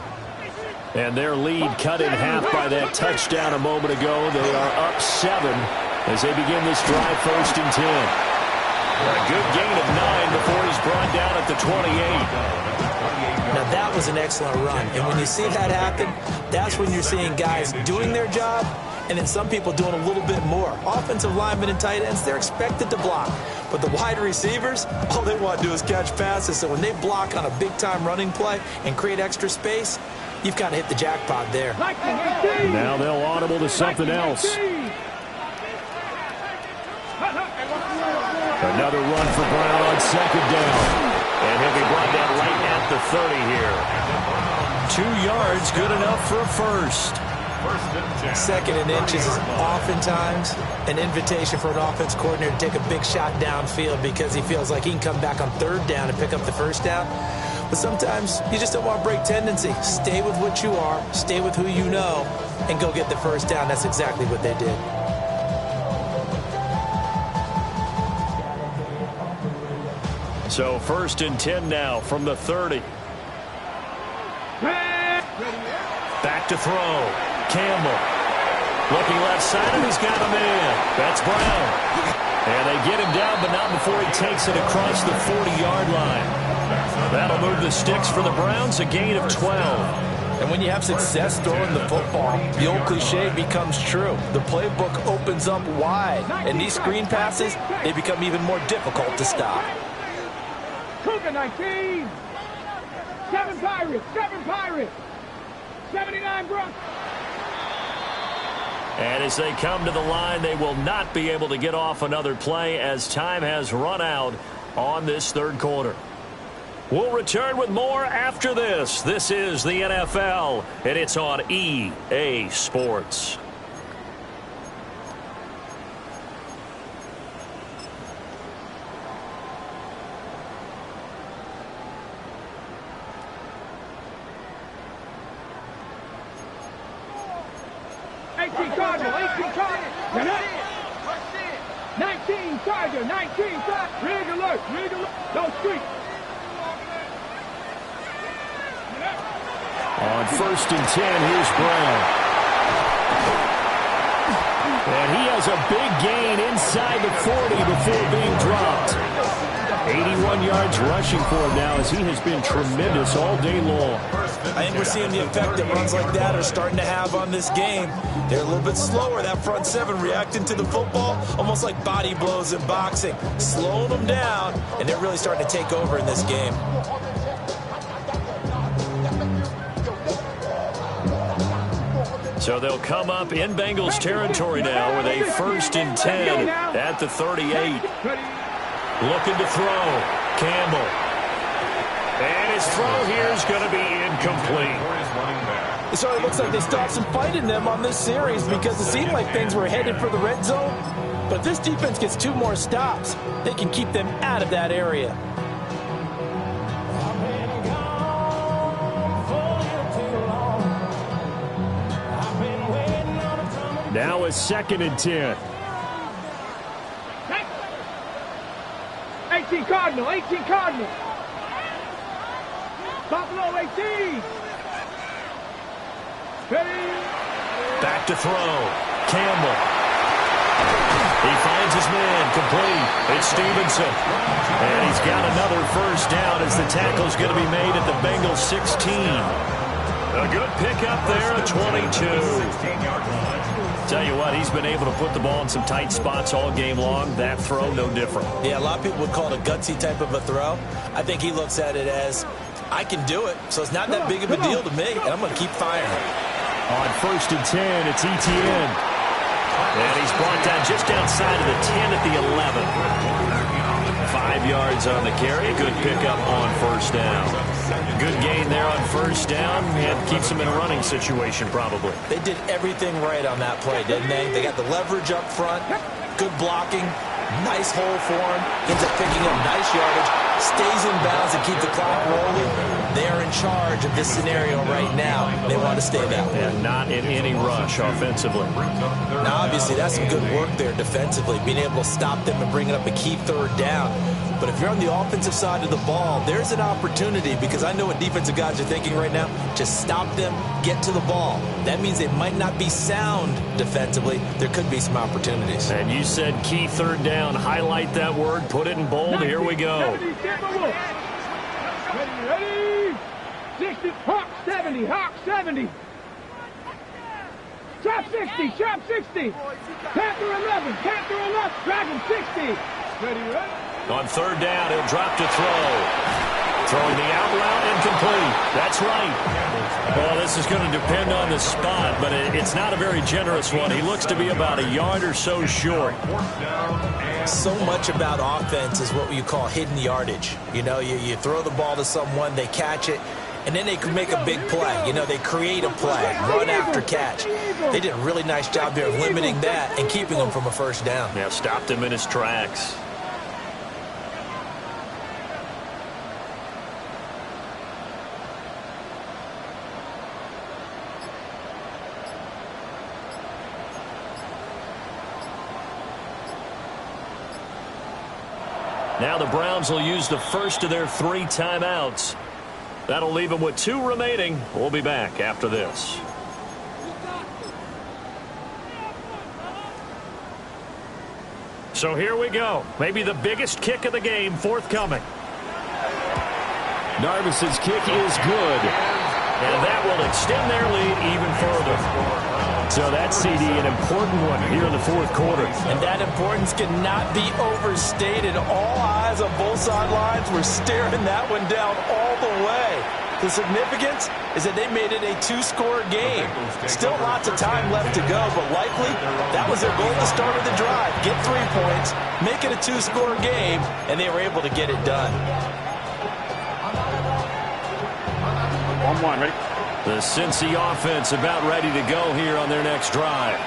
And their lead cut in half by that touchdown a moment ago. They are up 7 as they begin this drive. 1st and 10. A good gain of 9 before he's brought down at the 28. Now that was an excellent run, and when you see that happen, that's when you're seeing guys doing their job, and then some people doing a little bit more. Offensive linemen and tight ends, they're expected to block. But the wide receivers, all they want to do is catch passes. So when they block on a big-time running play and create extra space, you've kind of hit the jackpot there. Now they'll audible to something else. Another run for Brown on 2nd down. And he'll be brought down right at the 30 here. 2 yards, good enough for a first. First and 10. Second and inches is oftentimes an invitation for an offense coordinator to take a big shot downfield because he feels like he can come back on third down and pick up the first down. But sometimes you just don't want to break tendency. Stay with what you are, stay with who you know, and go get the first down. That's exactly what they did. So first and 10 now from the 30. Back to throw. Campbell. Looking left side, and he's got a man. That's Brown. And they get him down, but not before he takes it across the 40-yard line. That'll move the sticks for the Browns, a gain of 12. And when you have success throwing the football, the old cliche becomes true. The playbook opens up wide, and these screen passes, they become even more difficult to stop. Cougar 19. 7 Pirates. 7 Pirates. 79 Broncos. And as they come to the line, they will not be able to get off another play as time has run out on this third quarter. We'll return with more after this. This is the NFL, and it's on EA Sports. Cardinal, 18 Cardinal. 19 Tiger, 19 Tiger. Rig alert, rig alert. Don't streak. On first and 10, here's Brown. And he has a big gain inside the 40 before being dropped. 81 yards rushing for him now as he has been tremendous all day long. I think we're seeing the effect that runs like that are starting to have on this game. They're a little bit slower, that front seven, reacting to the football, almost like body blows in boxing, slowing them down, and they're really starting to take over in this game. So they'll come up in Bengals territory now with a first and 10 at the 38. Looking to throw. Campbell. And his throw here is going to be incomplete. So it looks like they stopped some fight in them on this series because it seemed like things were headed for the red zone. But if this defense gets 2 more stops, they can keep them out of that area. Now a second and 10. 18 Cardinal, 18 Cardinal. Buffalo 18. Back to throw. Campbell. He finds his man complete. It's Stevenson. And he's got another first down as the tackle's going to be made at the Bengals 16. A good pickup there at 22. Tell you what, he's been able to put the ball in some tight spots all game long. That throw, no different. Yeah, a lot of people would call it a gutsy type of a throw. I think he looks at it as, I can do it, so it's not that big of a deal to me, and I'm going to keep firing. On first and 10, it's Etienne. And he's brought down just outside of the 10 at the 11. 5 yards on the carry. Good pickup on first down. Good gain there on first down, and keeps him in a running situation probably. They did everything right on that play, didn't they? They got the leverage up front, good blocking, nice hole for him, ends up picking up nice yardage, stays in bounds and keep the clock rolling. They're in charge of this scenario right now. They want to stay that way. And not in any rush offensively. Now, obviously, that's some good work there defensively, being able to stop them and bringing up a key third down. But if you're on the offensive side of the ball, there's an opportunity, because I know what defensive guys are thinking right now. Just stop them, get to the ball. That means they might not be sound defensively. There could be some opportunities. And you said key third down. Highlight that word, put it in bold. Here we go. Ready, 60, Hawk 70, Hawk 70. Chop 60, Chop 60. Panther 11, Panther 11, Dragon 60. Ready. On third down, he'll drop to throw. Throwing the out route, incomplete. That's right. Well, this is going to depend on the spot, but it's not a very generous one. He looks to be about a yard or so short. So much about offense is what you call hidden yardage. You know, you throw the ball to someone, they catch it, and then they could make a big play. You know, they create a play, run after catch. They did a really nice job there of limiting that and keeping him from a first down. Yeah, stopped him in his tracks. Now the Browns will use the first of their 3 timeouts. That'll leave them with 2 remaining. We'll be back after this. So here we go. Maybe the biggest kick of the game forthcoming. Narvis's kick is good. And that will extend their lead even further. So that's, CD, an important one here in the fourth quarter. And that importance cannot be overstated. All eyes on both sidelines were staring that one down all the way. The significance is that they made it a 2-score game. Still lots of time left to go, but likely that was their goal at the start of the drive. Get 3 points, make it a 2-score game, and they were able to get it done. 1-1, ready? The Cincy offense about ready to go here on their next drive.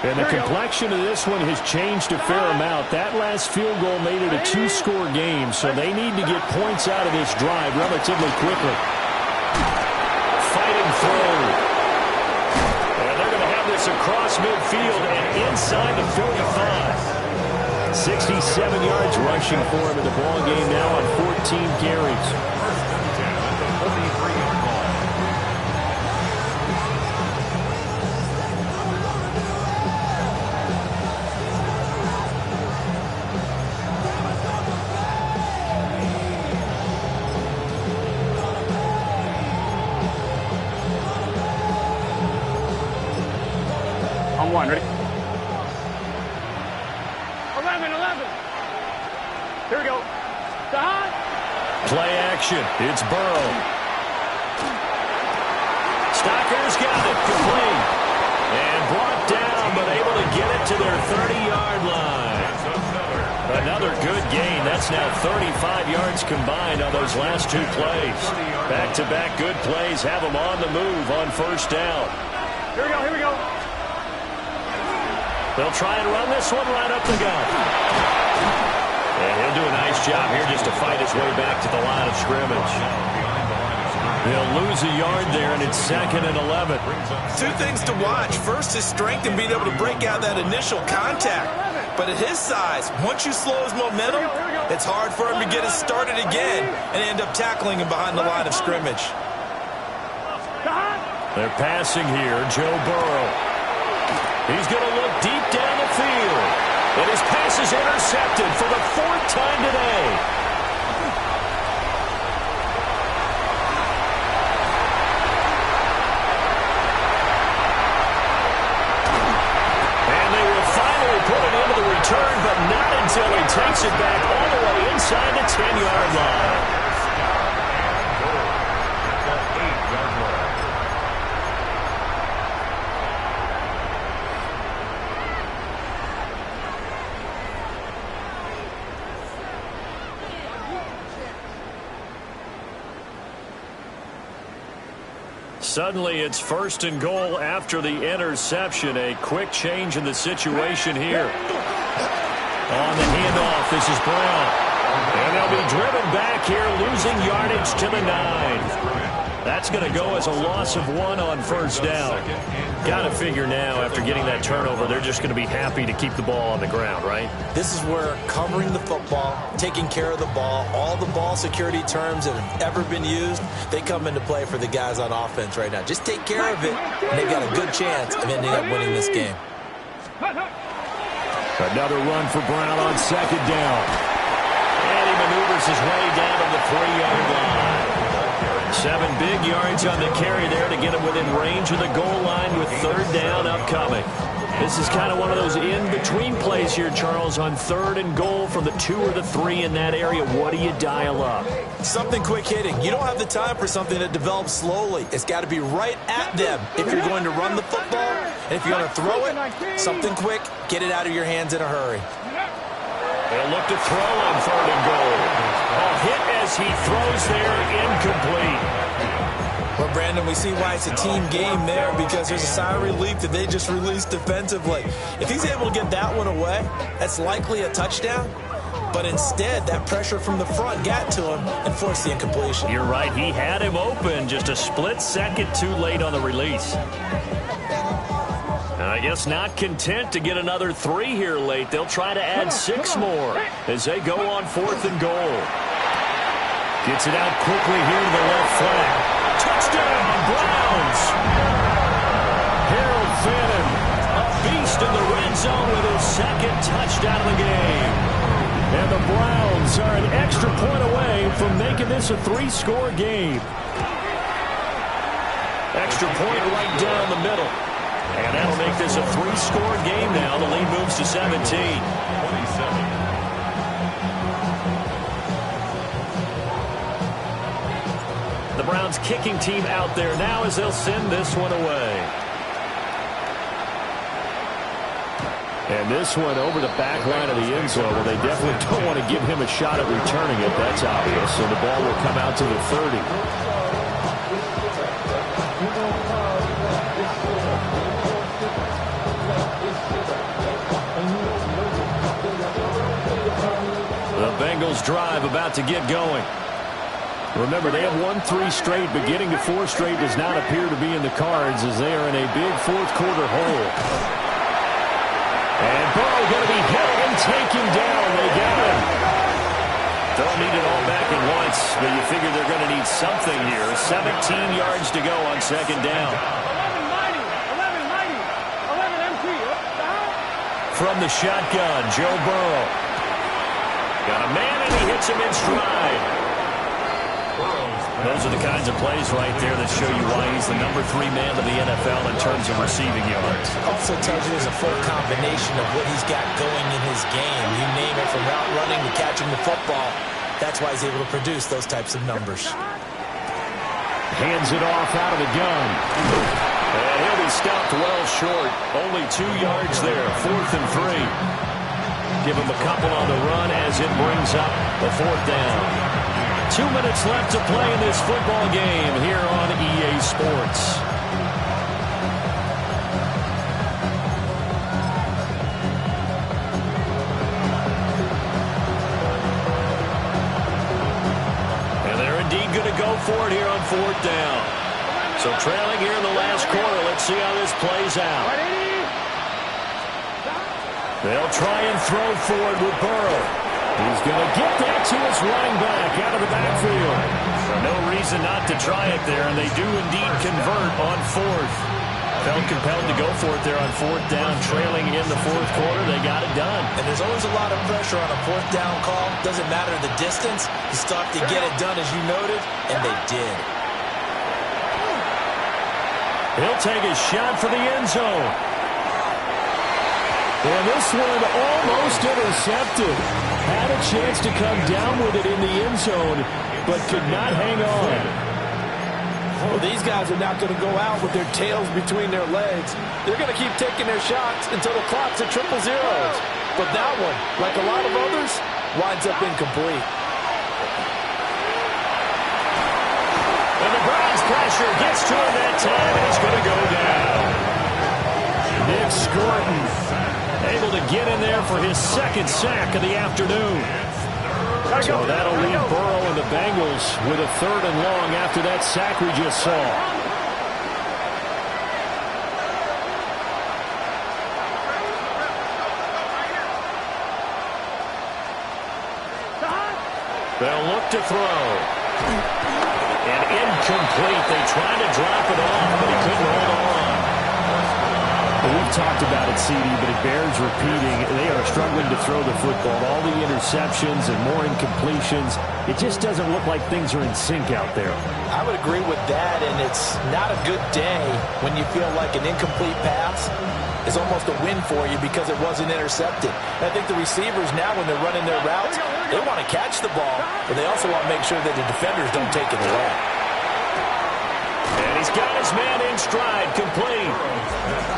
And the complexion of this one has changed a fair amount. That last field goal made it a 2-score game, so they need to get points out of this drive relatively quickly. Fighting through. And they're going to have this across midfield and inside the 45. 67 yards rushing for him in the ball game now on 14 carries. On 1, ready? 11. Here we go. Play action. It's Burrow. Stocker's got it. Complete. And brought down, but able to get it to their 30-yard line. Another good gain. That's now 35 yards combined on those last 2 plays. Back-to-back good plays have them on the move on first down. Here we go. They'll try and run this one right up the gut. And he'll do a nice job here just to fight his way back to the line of scrimmage. They'll lose a yard there, and it's 2nd and 11. 2 things to watch. First, his strength and being able to break out that initial contact. But at his size, once you slow his momentum, it's hard for him to get it started again and end up tackling him behind the line of scrimmage. They're passing here. Joe Burrow. He's going to look deep down the field. And his pass is intercepted for the 4th time today. And they will finally put it into the return, but not until he takes it back all the way inside the 10-yard line. Suddenly, it's 1st and goal after the interception. A quick change in the situation here. On the handoff, this is Brown. And they'll be driven back here, losing yardage to the 9. That's going to go as a loss of 1 on first down. Got to figure now, after getting that turnover, they're just going to be happy to keep the ball on the ground, right? This is where covering the football, taking care of the ball, all the ball security terms that have ever been used, they come into play for the guys on offense right now. Just take care of it, and they've got a good chance of ending up winning this game. Another run for Brown on 2nd down. And he maneuvers his way down to the 3-yard line. 7 big yards on the carry there to get him within range of the goal line with 3rd down upcoming. This is kind of one of those in-between plays here, Charles, on 3rd and goal from the 2 or the 3 in that area. What do you dial up? Something quick hitting. You don't have the time for something that develops slowly. It's got to be right at them if you're going to run the football. And if you're going to throw it, something quick, get it out of your hands in a hurry. They'll look to throw on 3rd and goal. A hit as he throws there, incomplete. Well, Brandon, we see why it's a team game there, because there's a sigh of relief that they just released defensively. If he's able to get that one away, that's likely a touchdown. But instead, that pressure from the front got to him and forced the incompletion. You're right. He had him open, just a split second too late on the release. I guess not content to get another 3 here late. They'll try to add 6 more as they go on 4th and goal. Gets it out quickly here to the left flank. Touchdown, Browns! Harold Fannin, a beast in the red zone with his 2nd touchdown of the game. And the Browns are an extra point away from making this a 3-score game. Extra point right down the middle. And that'll make this a 3-score game now. The lead moves to 17. 27. The Browns kicking team out there now as they'll send this one away. And this one over the back line of the end zone. Well, they definitely don't want to give him a shot at returning it. That's obvious. So the ball will come out to the 30. The Bengals drive about to get going. Remember, they have won 3 straight, but getting to 4 straight does not appear to be in the cards as they are in a big 4th quarter hole. And Burrow going to be hit and taken down. They got him. Don't need it all back at once, but you figure they're going to need something here. 17 yards to go on 2nd down. 11 MT. From the shotgun, Joe Burrow. Got a man, and he hits him in stride. Those are the kinds of plays right there that show you why he's the number 3 man of the NFL in terms of receiving yards. Also tells you there's a full combination of what he's got going in his game. You name it, from route running to catching the football. That's why he's able to produce those types of numbers. Hands it off out of the gun. And he'll be stopped well short. Only 2 yards there, 4th and 3. Give him a couple on the run as it brings up the 4th down. 2 minutes left to play in this football game here on EA Sports. And they're indeed going to go for it here on 4th down. So trailing here in the last quarter. Let's see how this plays out. They'll try and throw forward with Burrow. He's going to get that to his running back out of the backfield. No reason not to try it there, and they do indeed convert on 4th. Felt compelled to go for it there on 4th down, trailing in the 4th quarter. They got it done. And there's always a lot of pressure on a 4th down call. Doesn't matter the distance. You still have to get it done, as you noted, and they did. He'll take a shot for the end zone. And this one almost intercepted. Had a chance to come down with it in the end zone, but could not hang on. Well, these guys are not going to go out with their tails between their legs. They're going to keep taking their shots until the clock's at 000. But that one, like a lot of others, winds up incomplete. And the Browns pressure gets to him that time, and it's going to go down. Nick Scorton able to get in there for his 2nd sack of the afternoon. So that'll leave Burrow and the Bengals with a 3rd and long after that sack we just saw. They'll look to throw. And incomplete. They tried to drop it off, but he couldn't hold on. Well, we've talked about it, CD, but it bears repeating. They are struggling to throw the football. All the interceptions and more incompletions. It just doesn't look like things are in sync out there. I would agree with that, and it's not a good day when you feel like an incomplete pass is almost a win for you because it wasn't intercepted. And I think the receivers now, when they're running their routes, they want to catch the ball, but they also want to make sure that the defenders don't take it away. And he's got his man in stride, complete.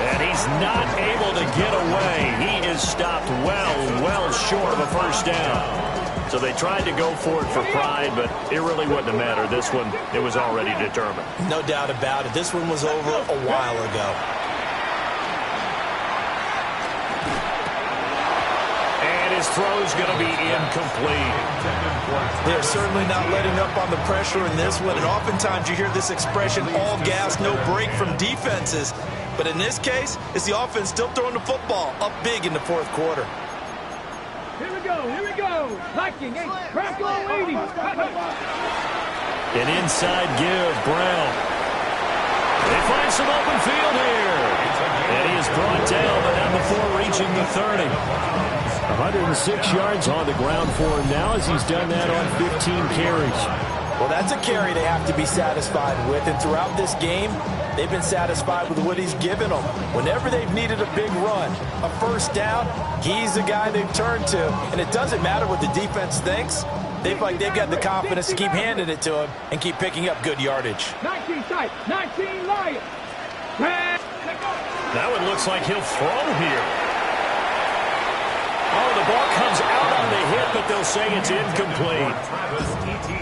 And he's not able to get away. He is stopped well short of a 1st down. So they tried to go for it for pride, but it really wouldn't have mattered. This one, it was already determined. No doubt about it. This one was over a while ago. And his throw's going to be incomplete. They're certainly not letting up on the pressure in this one, and oftentimes you hear this expression, all gas, no break from defenses. But in this case, it's the offense still throwing the football up big in the fourth quarter. Here we go, here we go. Liking, Bronco waiting. An inside give, Brown. They find some open field here. And he is brought down, but not before reaching the 30. 106 yards on the ground for him now as he's done that on 15 carries. Well, that's a carry they have to be satisfied with, and throughout this game, they've been satisfied with what he's given them. Whenever they've needed a big run, a first down, he's the guy they've turned to. And it doesn't matter what the defense thinks. They've got the confidence to keep handing it to him and keep picking up good yardage. 19 tight, 19 Lions. That one looks like he'll throw here. Oh, the ball comes out on the hit, but they'll say it's incomplete.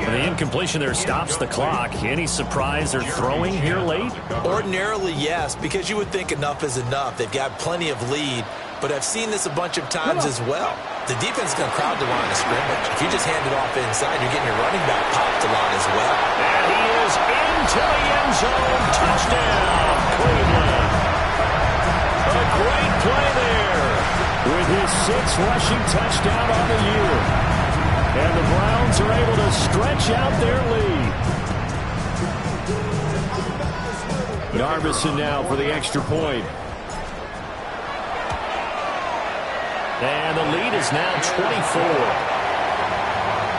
And the incompletion there stops the clock. Any surprise they're throwing here late? Ordinarily, yes, because you would think enough is enough. They've got plenty of lead, but I've seen this a bunch of times as well. The defense is going to crowd the line of scrimmage. If you just hand it off inside, you're getting your running back popped a lot as well. And he is into the end zone. Touchdown, Cleveland. A great play there. With his 6th rushing touchdown on the year. And the Browns are able to stretch out their lead. Yarbison now for the extra point. And the lead is now 24.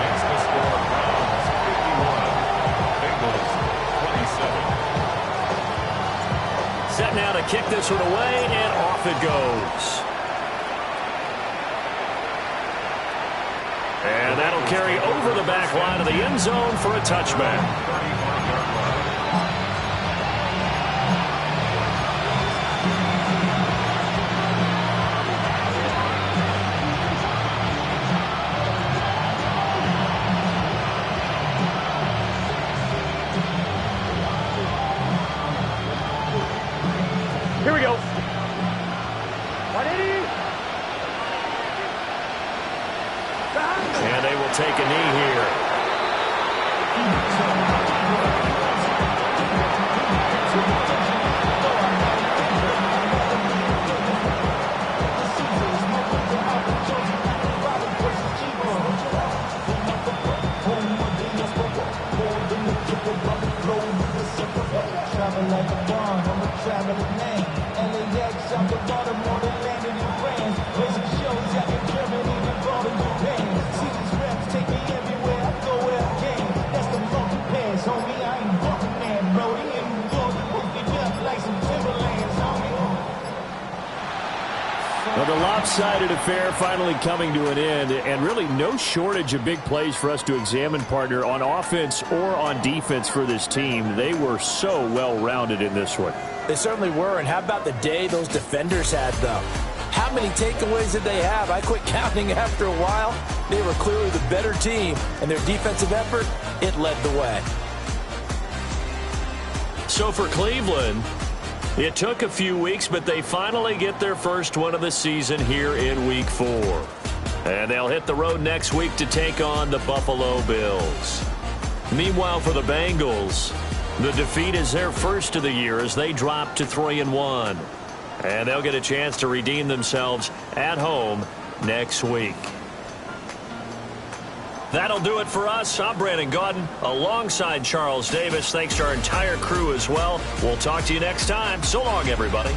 Makes the score Browns 51, Bengals 27. Set now to kick this one away, and off it goes. And that'll carry over the back line of the end zone for a touchback. Here we go. And they will take a knee here. Well, the lopsided affair finally coming to an end, and really no shortage of big plays for us to examine, partner, on offense or on defense for this team. They were so well-rounded in this one. They certainly were, and how about the day those defenders had, though? How many takeaways did they have? I quit counting after a while. They were clearly the better team, and their defensive effort, it led the way. So for Cleveland, it took a few weeks, but they finally get their first one of the season here in Week 4. And they'll hit the road next week to take on the Buffalo Bills. Meanwhile, for the Bengals, the defeat is their first of the year as they drop to 3-1. And they'll get a chance to redeem themselves at home next week. That'll do it for us. I'm Brandon Gaudin alongside Charles Davis. Thanks to our entire crew as well. We'll talk to you next time. So long, everybody.